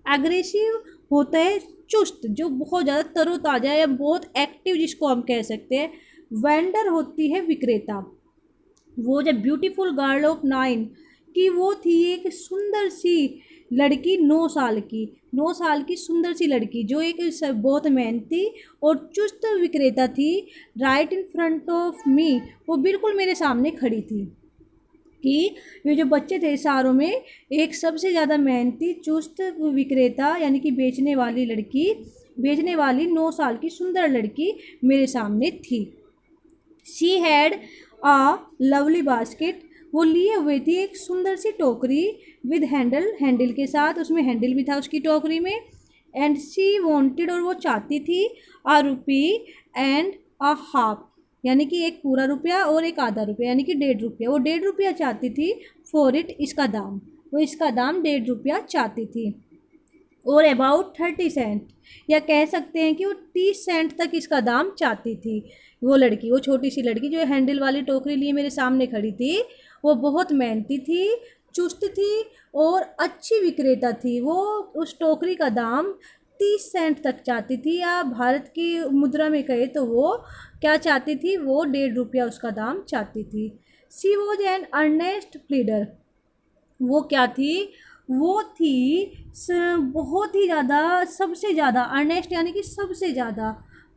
एग्रेसिव होता है चुस्त, जो बहुत ज़्यादा तरोताज़ा या बहुत एक्टिव जिसको हम कह सकते हैं। वेंडर होती है विक्रेता। वो जब ब्यूटीफुल गर्ल ऑफ 9, कि वो थी एक सुंदर सी लड़की, 9 साल की, 9 साल की सुंदर सी लड़की जो एक बहुत मेहनती और चुस्त विक्रेता थी। Right in front of me, वो बिल्कुल मेरे सामने खड़ी थी। कि ये जो बच्चे थे सारों में, एक सबसे ज़्यादा मेहनती चुस्त विक्रेता यानी कि बेचने वाली लड़की, बेचने वाली 9 साल की सुंदर लड़की मेरे सामने थी। She had a lovely basket, वो लिए हुए थी एक सुंदर सी टोकरी, विद हैंडल, हैंडल के साथ, उसमें हैंडल भी था उसकी टोकरी में। एंड शी वांटेड, और वो चाहती थी, आ रुपी एंड आ हाफ, यानी कि एक पूरा रुपया और एक आधा रुपया, यानी कि 1.5 रुपया। वो 1.5 रुपया चाहती थी, फॉर इट, इसका दाम, वो इसका दाम 1.5 रुपया चाहती थी। और अबाउट 30 सेंट, या कह सकते हैं कि वो 30 सेंट तक इसका दाम चाहती थी। वो लड़की, वो छोटी सी लड़की जो हैंडल वाली टोकरी लिए मेरे सामने खड़ी थी, वो बहुत मेहनती थी, चुस्त थी और अच्छी विक्रेता थी। वो उस टोकरी का दाम 30 सेंट तक चाहती थी, या भारत की मुद्रा में कहे तो वो क्या चाहती थी, वो 1.5 रुपया उसका दाम चाहती थी। सी वॉज एन अर्नेस्ट प्लीडर, वो क्या थी, वो थी बहुत ही ज़्यादा, सबसे ज़्यादा, अर्नेस्ट यानी कि सबसे ज़्यादा,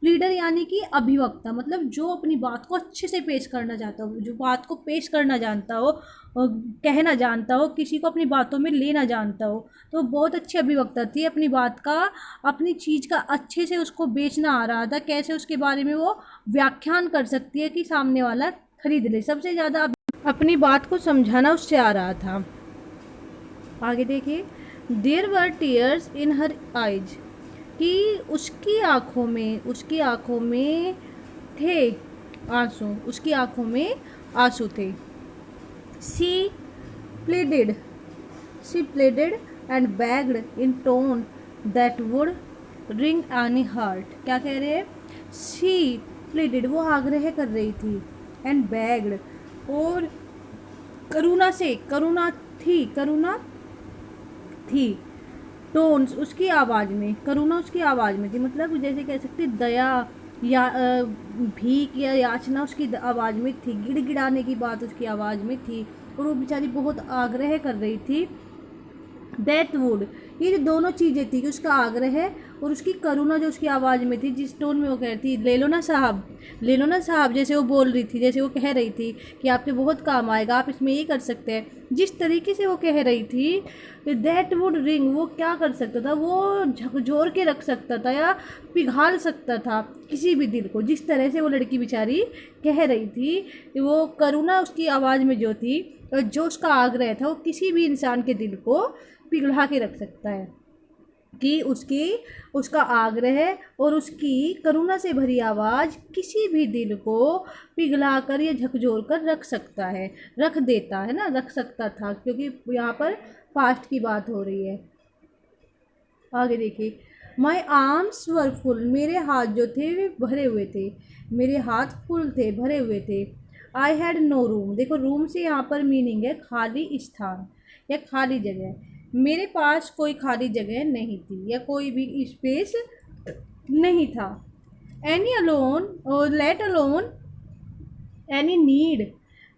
प्लीडर यानी कि अभिवक्ता, मतलब जो अपनी बात को अच्छे से पेश करना चाहता हो, जो बात को पेश करना जानता हो, कहना जानता हो, किसी को अपनी बातों में लेना जानता हो। तो बहुत अच्छी अभिवक्ता थी, अपनी बात का, अपनी चीज़ का अच्छे से उसको बेचना आ रहा था, कैसे उसके बारे में वो व्याख्यान कर सकती है कि सामने वाला खरीद ले। सबसे ज़्यादा अपनी बात को समझाना उससे आ रहा था। आगे देखिए, there were tears in her eyes, कि उसकी आँखों में थे आंसू, उसकी आँखों में आंसू थे। She pleaded, she pleaded and begged in tone that would ring any heart. क्या कह रहे हैं, शी प्लेडेड, वो आग्रह कर रही थी, एंड बैग्ड, और करुणा से, करुणा थी, टोन्स उसकी आवाज़ में, करुणा उसकी आवाज़ में थी, मतलब जैसे कह सकते दया या भीख या याचना उसकी आवाज़ में थी, गिड़गिड़ाने की बात उसकी आवाज़ में थी, और वो बेचारी बहुत आग्रह कर रही थी। दैट वुड, ये जो दोनों चीज़ें थी कि उसका आग्रह और उसकी करुणा जो उसकी आवाज़ में थी, जिस टोन में वो कह रही थी, ले लो ना साहब, ले लो ना साहब, जैसे वो बोल रही थी, जैसे वो कह रही थी कि आपके बहुत काम आएगा, आप इसमें ये कर सकते हैं, जिस तरीके से वो कह रही थी, दैट वुड रिंग, वो क्या कर सकता था, वो झकझोर के रख सकता था या पिघाल सकता था किसी भी दिल को। जिस तरह से वो लड़की बेचारी कह रही थी, वो करुणा उसकी आवाज़ में जो थी और जो उसका आग्रह था, वो किसी भी इंसान के दिल को पिघला के रख सकता है। कि उसका आग्रह और उसकी करुणा से भरी आवाज़ किसी भी दिल को पिघला कर या झकझोर कर रख सकता है, रख देता है ना, रख सकता था, क्योंकि यहाँ पर पास्ट की बात हो रही है। आगे देखिए, माई आर्म्स वर फुल, मेरे हाथ जो थे वे भरे हुए थे, मेरे हाथ फुल थे, भरे हुए थे। आई हैड नो रूम, देखो रूम से यहाँ पर मीनिंग है खाली स्थान या खाली जगह, मेरे पास कोई खाली जगह नहीं थी या कोई भी स्पेस नहीं था। एनी अलोन और let alone any need,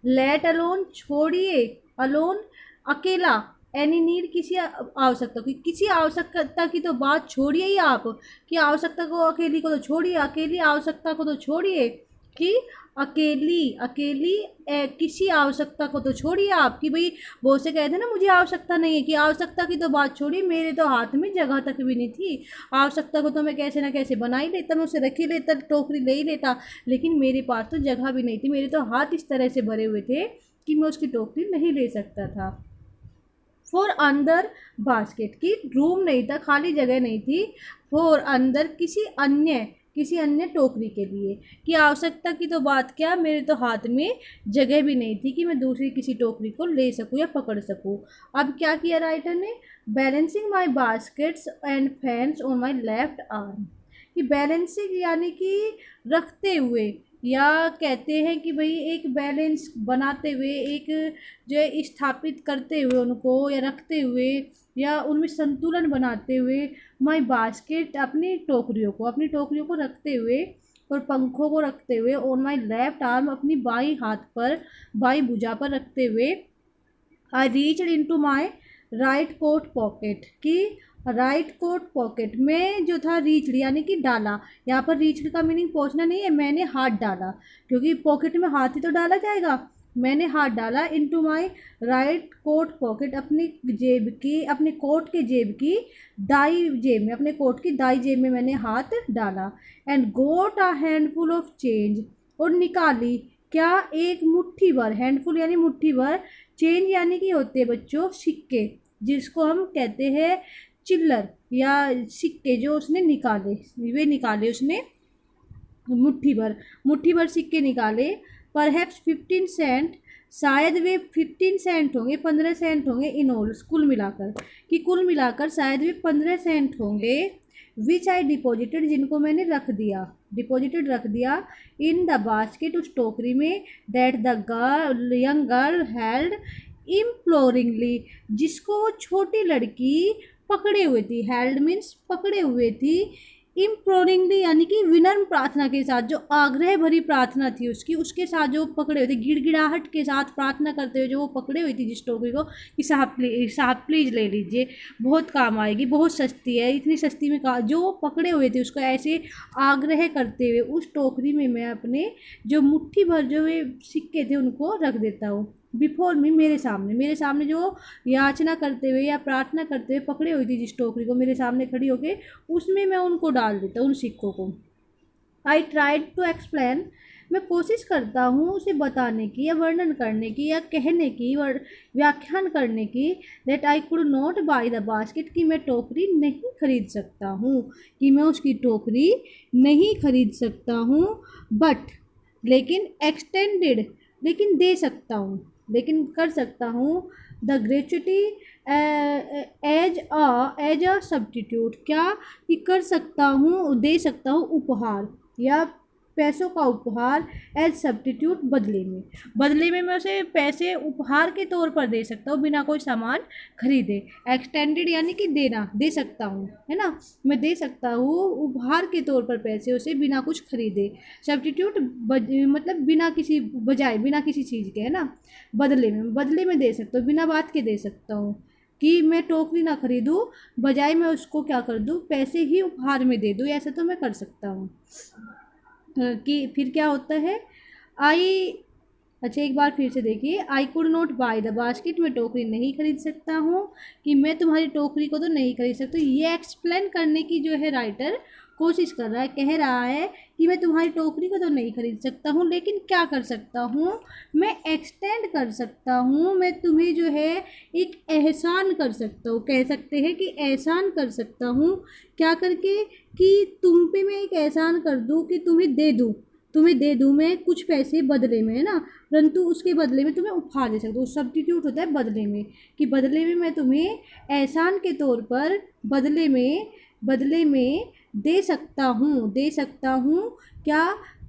let alone छोड़िए, अलोन अकेला, एनी नीड किसी आवश्यकता की, किसी आवश्यकता की तो बात छोड़िए ही आप, कि आवश्यकता को अकेली को तो छोड़िए, अकेली आवश्यकता को तो छोड़िए। कि अकेली अकेली किसी आवश्यकता को तो छोड़िए आप, कि भाई वो से कहते ना मुझे आवश्यकता नहीं है, कि आवश्यकता की तो बात छोड़िए, मेरे तो हाथ में जगह तक भी नहीं थी। आवश्यकता को तो मैं कैसे ना कैसे बना ही लेता, मैं उसे रख ही लेता, टोकरी ले ही लेता, लेकिन मेरे पास तो जगह भी नहीं थी, मेरे तो हाथ इस तरह से भरे हुए थे कि मैं उसकी टोकरी नहीं ले सकता था। फॉर अंदर बास्केट, की रूम नहीं था, खाली जगह नहीं थी, फॉर अंदर किसी अन्य टोकरी के लिए, कि आवश्यकता की तो बात क्या, मेरे तो हाथ में जगह भी नहीं थी कि मैं दूसरी किसी टोकरी को ले सकूं या पकड़ सकूं। अब क्या किया राइटर ने, balancing my baskets and fans on my left arm, कि बैलेंसिंग यानी कि रखते हुए, या कहते हैं कि भाई एक बैलेंस बनाते हुए, एक जो है स्थापित करते हुए उनको, या रखते हुए, या उनमें संतुलन बनाते हुए, माई बास्केट अपनी टोकरियों को रखते हुए और पंखों को रखते हुए, ऑन माई लेफ्ट आर्म अपनी बाई हाथ पर, बाई भुजा पर रखते हुए, I reached into my right coat pocket, की राइट कोट पॉकेट में जो था रीच्ड यानी कि डाला, यहाँ पर रीच्ड का मीनिंग पहुँचना नहीं है, मैंने हाथ डाला, क्योंकि पॉकेट में हाथ ही तो डाला जाएगा, मैंने हाथ डाला into my right coat pocket, अपनी जेब की, अपने कोट के जेब की दाई जेब में, अपने कोट की दाई जेब में मैंने हाथ डाला, and got a handful of change, और निकाली क्या, एक मुट्ठी भर, हैंडफुल यानी मुट्ठी भर, चेंज यानी कि होते हैं बच्चों सिक्के, जिसको हम कहते हैं चिल्लर या सिक्के, जो उसने निकाले, वे निकाले उसने मुट्ठी भर सिक्के निकाले, परहैप्स 15 सेंट, शायद वे 15 सेंट होंगे, 15 सेंट होंगे इन ऑल, कुल मिलाकर, कि कुल मिलाकर शायद वे 15 सेंट होंगे, विच आई डिपॉजिटेड, जिनको मैंने डिपॉजिटेड रख दिया, इन द बास्केट, उस टोकरी में, that the young girl held imploringly, जिसको वो छोटी लड़की पकड़े हुए थी, हेल्ड मीन्स पकड़े हुए थी, इम्प्लोरिंगली यानी कि विनम्र प्रार्थना के साथ, जो आग्रह भरी प्रार्थना थी उसकी, उसके साथ जो पकड़े हुए थे, गिड़गिड़ाहट के साथ प्रार्थना करते हुए जो वो पकड़े हुई थी जिस टोकरी को, कि साहब प्लीज़ ले लीजिए, बहुत काम आएगी, बहुत सस्ती है, इतनी सस्ती में का, जो वो पकड़े हुए थे उसको ऐसे आग्रह करते हुए उस टोकरी में मैं अपने जो मुट्ठी भर जो वे सिक्के थे उनको रख देता हूँ, बिफोर मी, मेरे सामने जो याचना करते हुए या प्रार्थना करते हुए पकड़े हुई थी जिस टोकरी को, मेरे सामने खड़ी होके उसमें मैं उनको डाल देता हूँ, उन सिक्कों को। आई ट्राइड टू एक्सप्लेन, मैं कोशिश करता हूँ उसे बताने की या वर्णन करने की या कहने की, व्याख्यान करने की, that I could not by the basket, कि मैं टोकरी नहीं खरीद सकता हूँ, कि मैं उसकी टोकरी नहीं खरीद सकता हूँ, बट लेकिन एक्सटेंडेड, लेकिन दे सकता हूँ, लेकिन कर सकता हूँ, the gratuity as a substitute, क्या कि कर सकता हूँ, दे सकता हूँ उपहार या पैसों का उपहार, एज सब्स्टिट्यूट बदले में मैं उसे पैसे उपहार के तौर पर दे सकता हूँ बिना कोई सामान खरीदे। एक्सटेंडेड यानी कि देना, दे सकता हूँ, है ना, मैं दे सकता हूँ उपहार के तौर पर पैसे उसे बिना कुछ खरीदे। सब्स्टिट्यूट मतलब बिना किसी बजाय, बिना किसी चीज़ के, है ना, बदले में दे सकता हूँ, बिना बात के दे सकता हूँ, कि मैं टोकरी ना खरीदूँ, बजाय मैं उसको क्या कर दूँ, पैसे ही उपहार में दे दूँ, ऐसा तो मैं कर सकता हूँ। कि फिर क्या होता है, आई, अच्छा एक बार फिर से देखिए, I could not by the basket, मैं टोकरी नहीं खरीद सकता हूँ, कि मैं तुम्हारी टोकरी को तो नहीं खरीद सकता, ये एक्सप्लेन करने की जो है राइटर कोशिश कर रहा है, कह रहा है कि मैं तुम्हारी टोकरी को तो नहीं खरीद सकता हूँ, लेकिन क्या कर सकता हूँ, मैं एक्सटेंड कर सकता हूँ, मैं तुम्हें जो है एक एहसान कर सकता हूँ, कह सकते हैं कि एहसान कर सकता हूँ, क्या करके, कि तुम पे मैं एक एहसान कर दूँ, कि तुम्हें दे दूँ मैं कुछ पैसे बदले में, है ना, परंतु उसके बदले में तुम्हें उपहार दे सकता हूँ, सब्स्टिट्यूट होता है बदले में, कि बदले में मैं तुम्हें एहसान के तौर पर बदले में दे सकता हूँ क्या,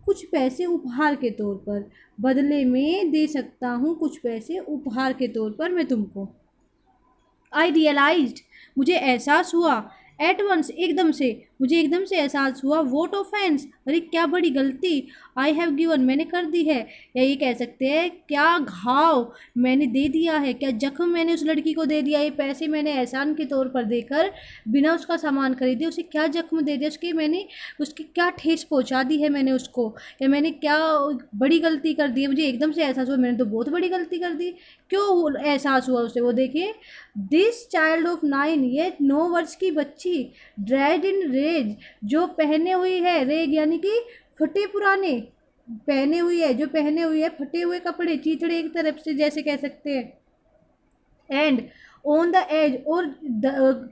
कुछ पैसे उपहार के तौर पर, बदले में दे सकता हूँ कुछ पैसे उपहार के तौर पर मैं तुमको। आई रियलाइज्ड, मुझे एहसास हुआ, एट वंस एकदम से, मुझे एकदम से एहसास हुआ, वोट ऑफेंस, अरे क्या बड़ी गलती, आई हैव गिवन, मैंने कर दी है, या ये कह सकते हैं क्या घाव मैंने दे दिया है, क्या जख्म मैंने उस लड़की को दे दिया, ये पैसे मैंने एहसान के तौर पर देकर बिना उसका सामान खरीदे उसे क्या जख्म दे दिया, उसकी क्या ठेस पहुंचा दी है मैंने उसको, या मैंने क्या बड़ी गलती कर दी है। मुझे एकदम से एहसास हुआ मैंने तो बहुत बड़ी गलती कर दी। क्यों एहसास हुआ उसे, वो देखिए, दिस चाइल्ड ऑफ 9, ये 9 वर्ष की बच्ची, ड्रेड इन रेज, जो पहने हुई है, रेग यानी कि फटे पुराने, पहने हुई है, जो पहने हुई है फटे हुए कपड़े, चीथड़े एक तरफ से जैसे कह सकते हैं, एंड ऑन द एज, और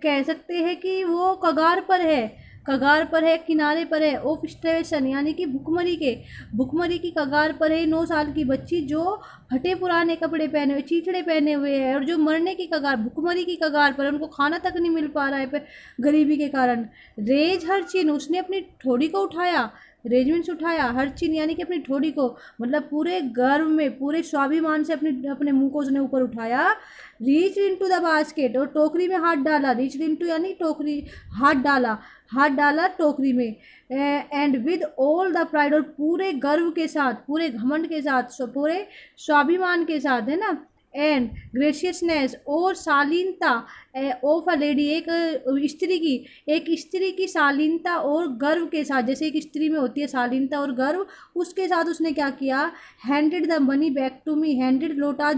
कह सकते हैं कि वो कगार पर है, कगार पर है, किनारे पर है, ऑफ स्टेशन यानी कि भुखमरी की कगार पर है 9 साल की बच्ची, जो फटे पुराने कपड़े पहने हुए, चीथड़े पहने हुए है, और जो मरने की कगार, भुखमरी की कगार पर, उनको खाना तक नहीं मिल पा रहा है गरीबी के कारण। रेज हर चीन, उसने अपनी ठोड़ी को उठाया, रेजमेंट्स उठाया, हर चीन यानी कि अपनी ठोड़ी को, मतलब पूरे गर्व में, पूरे स्वाभिमान से अपने अपने मुंह को उसने ऊपर उठाया। रीच इनटू द बास्केट, और टोकरी में हाथ डाला, रीच इनटू यानी टोकरी, हाथ डाला टोकरी में, and with all the pride, और पूरे गर्व के साथ, पूरे घमंड के साथ, पूरे स्वाभिमान के साथ, है ना, एंड ग्रेशियसनेस, और शालीनता ऑफ अ लेडी, एक स्त्री की शालीनता और गर्व के साथ, जैसे एक स्त्री में होती है शालीनता और गर्व, उसके साथ उसने क्या किया, handed the money back to me, handed लौटा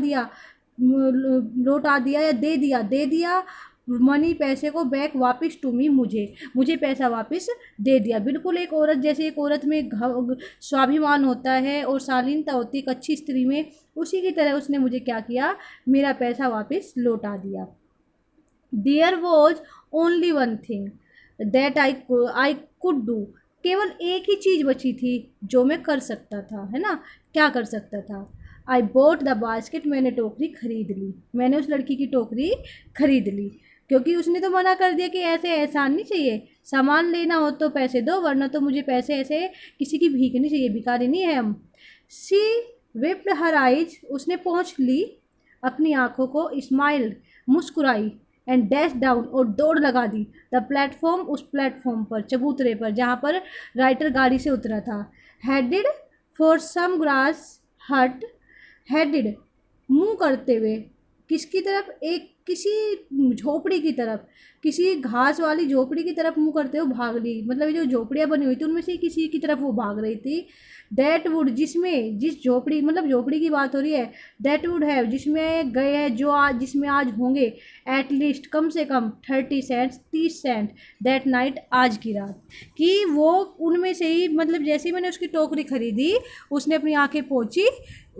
दिया या दे दिया मनी, पैसे को, बैक वापस टू मी, मुझे पैसा वापस दे दिया। बिल्कुल एक औरत, जैसे एक औरत में स्वाभिमान होता है और शालीनता होती है एक अच्छी स्त्री में, उसी की तरह उसने मुझे क्या किया, मेरा पैसा वापस लौटा दिया। There was only one thing that I could do, केवल एक ही चीज़ बची थी जो मैं कर सकता था, है ना, क्या कर सकता था, आई बोट द बास्केट, मैंने टोकरी खरीद ली, मैंने उस लड़की की टोकरी खरीद ली, क्योंकि उसने तो मना कर दिया कि ऐसे एहसान नहीं चाहिए, सामान लेना हो तो पैसे दो, वरना तो मुझे पैसे ऐसे किसी की भीख नहीं चाहिए, भिखारी नहीं है हम। सी विप्ड हर आइज, उसने पहुँच ली अपनी आँखों को, स्माइल्ड, मुस्कुराई, एंड डैश डाउन, और दौड़ लगा दी, द प्लेटफॉर्म, उस प्लेटफॉर्म पर, चबूतरे पर, जहाँ पर राइटर गाड़ी से उतरा था, हेडेड फॉर सम ग्रास हट, हेडेड मुंह करते हुए, किसकी तरफ, एक किसी झोपड़ी की तरफ, किसी घास वाली झोपड़ी की तरफ मुंह करते हुए भाग ली, मतलब ये जो झोपड़ियाँ बनी हुई थी उनमें से किसी की तरफ वो भाग रही थी। दैट वुड, जिस झोपड़ी, मतलब झोपड़ी की बात हो रही है, दैट वुड हैव, जिसमें गए हैं, जो आज, जिसमें आज होंगे, एटलीस्ट कम से कम 30 सेंट्स, 30 सेंट, दैट नाइट, आज की रात, कि वो उनमें से ही, मतलब जैसे ही मैंने उसकी टोकरी खरीदी, उसने अपनी आंखें पोंछी,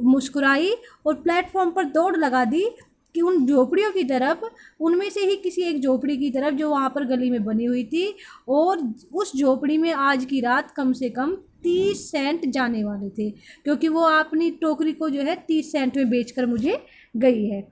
मुस्कुराई और प्लेटफॉर्म पर दौड़ लगा दी कि उन झोपड़ियों की तरफ, उनमें से ही किसी एक झोपड़ी की तरफ जो वहाँ पर गली में बनी हुई थी, और उस झोपड़ी में आज की रात कम से कम 30 सेंट जाने वाले थे, क्योंकि वो अपनी टोकरी को जो है 30 सेंट में बेचकर मुझे गई है।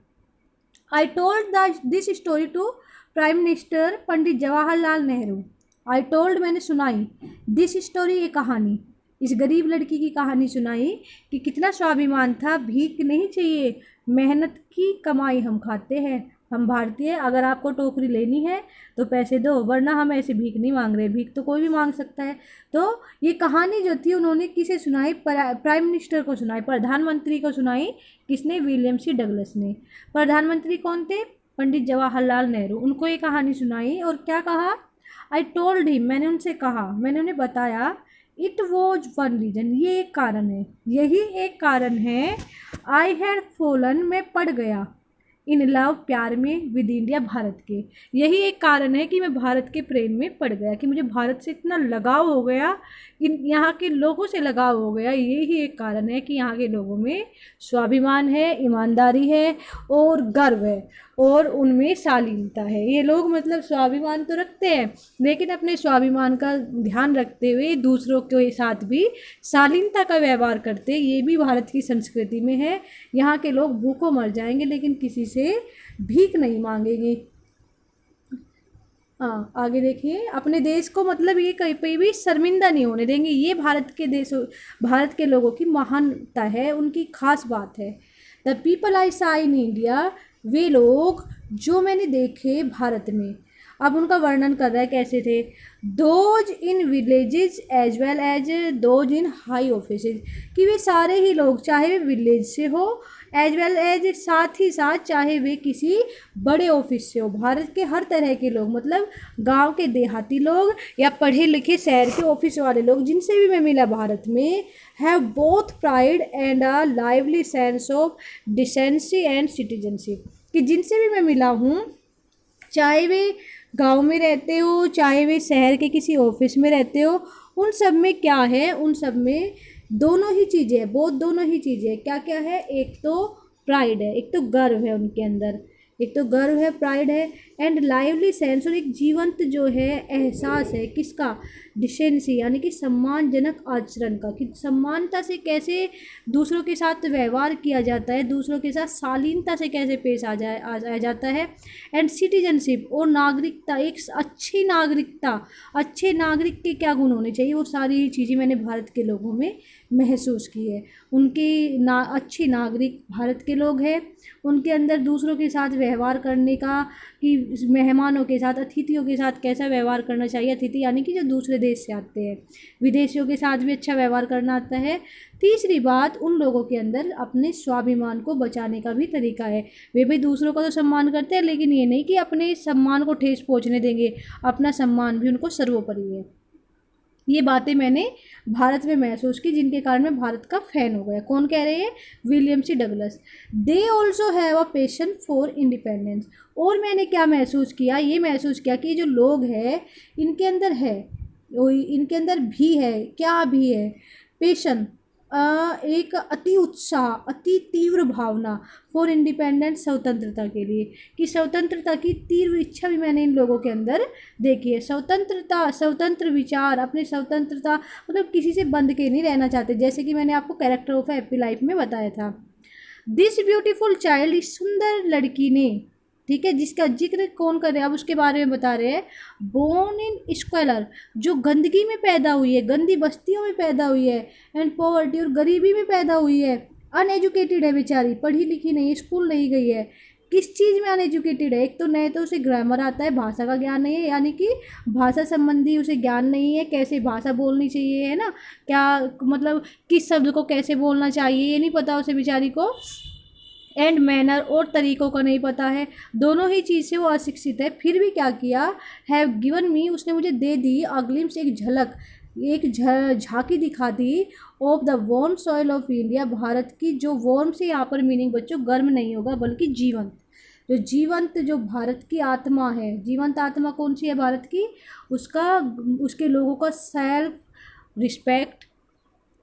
I told this story to prime minister Pandit Jawaharlal Nehru, I told मैंने सुनाई, दिस स्टोरी, ये कहानी, इस गरीब लड़की की कहानी सुनाई कि कितना स्वाभिमान था, भीख नहीं चाहिए, मेहनत की कमाई हम खाते हैं, हम भारतीय, अगर आपको टोकरी लेनी है तो पैसे दो, वरना हम ऐसे भीख नहीं मांग रहे, भीख तो कोई भी मांग सकता है। तो ये कहानी जो थी उन्होंने किसे सुनाई, प्राइम मिनिस्टर को सुनाई, प्रधानमंत्री को सुनाई, किसने, विलियम सी डगलस ने। प्रधानमंत्री कौन थे, पंडित जवाहरलाल नेहरू, उनको ये कहानी सुनाई और क्या कहा, आई टोल्ड हिम, मैंने उनसे कहा, मैंने उन्हें बताया, इट वॉज वन रीजन, ये एक कारण है, यही एक कारण है, आई हैड फॉलन, मैं पड़ गया, इन लव, प्यार में, विद इंडिया, भारत के, यही एक कारण है कि मैं भारत के प्रेम में पड़ गया, कि मुझे भारत से इतना लगाव हो गया, इन यहाँ के लोगों से लगाव हो गया, यही एक कारण है कि यहाँ के लोगों में स्वाभिमान है, ईमानदारी है और गर्व है और उनमें शालीनता है। ये लोग मतलब स्वाभिमान तो रखते हैं, लेकिन अपने स्वाभिमान का ध्यान रखते हुए दूसरों के साथ भी शालीनता का व्यवहार करते, ये भी भारत की संस्कृति में है। यहाँ के लोग भूखों मर जाएंगे लेकिन किसी से भीख नहीं मांगेंगे। हाँ, आगे देखिए, अपने देश को मतलब ये कहीं पे भी शर्मिंदा नहीं होने देंगे, ये भारत के लोगों की महानता है, उनकी खास बात है। द पीपल आई सा इन इंडिया, वे लोग जो मैंने देखे भारत में, अब उनका वर्णन कर रहा है कैसे थे। Those in villages as well as those in high offices, कि वे सारे ही लोग, चाहे वे विलेज से हो एज वेल एज, साथ ही साथ चाहे वे किसी बड़े ऑफिस से हो, भारत के हर तरह के लोग, मतलब गांव के देहाती लोग या पढ़े लिखे शहर के ऑफिस वाले लोग, जिनसे भी मैं मिला भारत में, have both pride and a lively sense of decency and citizenship, कि जिनसे भी मैं मिला हूँ, चाहे वे गांव में रहते हो चाहे वे शहर के किसी ऑफिस में रहते हो, उन सब में क्या है, उन सब में दोनों ही चीज़ें हैं, बहुत दोनों ही चीज़ें। क्या क्या है, एक तो प्राइड है, एक तो गर्व है उनके अंदर, एक तो गर्व है, प्राइड है, एंड लाइवली सेंस, और एक जीवंत जो है एहसास है, किसका, डिसेंसी यानी कि सम्मानजनक आचरण का, कि सम्मानता से कैसे दूसरों के साथ व्यवहार किया जाता है, दूसरों के साथ शालीनता से कैसे पेश आ जाता है, एंड सिटीजनशिप, और नागरिकता, एक अच्छी नागरिकता, अच्छे नागरिक के क्या गुण होने चाहिए, वो सारी चीज़ें मैंने भारत के लोगों में महसूस की है। उनके अच्छे नागरिक भारत के लोग हैं, उनके अंदर दूसरों के साथ व्यवहार करने का, कि मेहमानों के साथ, अतिथियों के साथ कैसा व्यवहार करना चाहिए, अतिथि यानी कि जो दूसरे देश से आते हैं, विदेशियों के साथ भी अच्छा व्यवहार करना आता है। तीसरी बात, उन लोगों के अंदर अपने स्वाभिमान को बचाने का भी तरीका है, वे भी दूसरों का तो सम्मान करते हैं, लेकिन ये नहीं कि अपने सम्मान को ठेस पहुँचने देंगे, अपना सम्मान भी उनको सर्वोपरि है। ये बातें मैंने भारत में महसूस की, जिनके कारण मैं भारत का फ़ैन हो गया। कौन कह रहे हैं, William C Douglas. They also have a passion for independence, और मैंने क्या महसूस किया, ये महसूस किया कि ये जो लोग हैं इनके अंदर है, इनके अंदर भी है, क्या भी है, पैशन, एक अति उत्साह, अति तीव्र भावना फॉर इंडिपेंडेंस, स्वतंत्रता के लिए, कि स्वतंत्रता की तीव्र इच्छा भी मैंने इन लोगों के अंदर देखी है। स्वतंत्रता, स्वतंत्र विचार, अपने स्वतंत्रता, मतलब किसी से बंध के नहीं रहना चाहते, जैसे कि मैंने आपको कैरेक्टर ऑफ हैप्पी लाइफ में बताया था। दिस ब्यूटीफुल चाइल्ड, इस सुंदर लड़की ने, ठीक है, जिसका जिक्र कौन कर रहे हैं, अब उसके बारे में बता रहे हैं, बोर्न इन स्क्वेलर, जो गंदगी में पैदा हुई है, गंदी बस्तियों में पैदा हुई है, एंड पॉवर्टी, और गरीबी में पैदा हुई है, अनएजुकेटेड है बेचारी, पढ़ी लिखी नहीं, स्कूल नहीं गई है, किस चीज़ में अनएजुकेटेड है, एक तो नए तो उसे ग्रामर आता है, भाषा का ज्ञान नहीं है, यानी कि भाषा संबंधी उसे ज्ञान नहीं है, कैसे भाषा बोलनी चाहिए, है ना, क्या मतलब किस शब्द को कैसे बोलना चाहिए, ये नहीं पता उसे बेचारी को, एंड मैनर, और तरीक़ों का नहीं पता है, दोनों ही चीज़ से वो अशिक्षित है। फिर भी क्या किया, हैव गिवन मी, उसने मुझे दे दी, अग्लिम्स, एक झलक, एक झांकी दिखा दी, of the warm soil of India, Bharat की, जो वार्म से यहाँ पर मीनिंग बच्चों गर्म नहीं होगा बल्कि जीवंत, जो जीवंत, जो भारत की आत्मा है, जीवंत आत्मा कौन सी है भारत की, उसका, उसके लोगों का सेल्फ रिस्पेक्ट,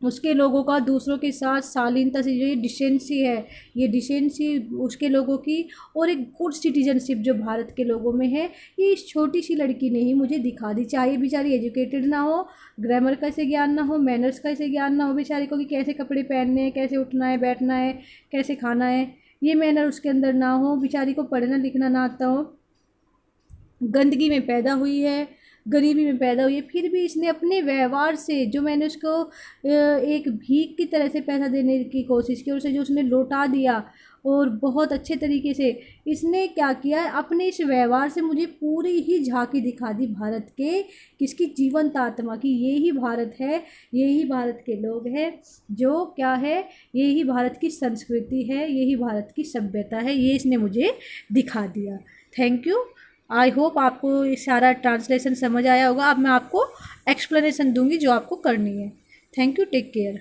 उसके लोगों का दूसरों के साथ शालीनता से, जो ये डिसेंसी है, ये डिसेंसी उसके लोगों की, और एक गुड सिटीजनशिप जो भारत के लोगों में है, ये इस छोटी सी लड़की ने ही मुझे दिखा दी। चाहे बेचारी एजुकेटेड ना हो, ग्रामर का इसे ज्ञान ना हो, मैनर्स का इसे ज्ञान ना हो बेचारी को, कि कैसे कपड़े पहनने हैं, कैसे उठना है, बैठना है, कैसे खाना है, ये मैनर उसके अंदर ना हो, बेचारी को पढ़ना लिखना ना आता हो, गंदगी में पैदा हुई है, गरीबी में पैदा हुई है, फिर भी इसने अपने व्यवहार से, जो मैंने उसको एक भीख की तरह से पैसा देने की कोशिश की, और उसे जो उसने लौटा दिया, और बहुत अच्छे तरीके से इसने क्या किया, अपने इस व्यवहार से मुझे पूरी ही झांकी दिखा दी भारत के, किसकी, जीवंत आत्मा की। यही भारत है, यही भारत के लोग हैं, जो क्या है, यही भारत की संस्कृति है, यही भारत की सभ्यता है, ये इसने मुझे दिखा दिया। Thank you. आई होप आपको ये सारा ट्रांसलेशन समझ आया होगा। अब मैं आपको एक्सप्लेनेशन दूंगी जो आपको करनी है। Thank you, take care.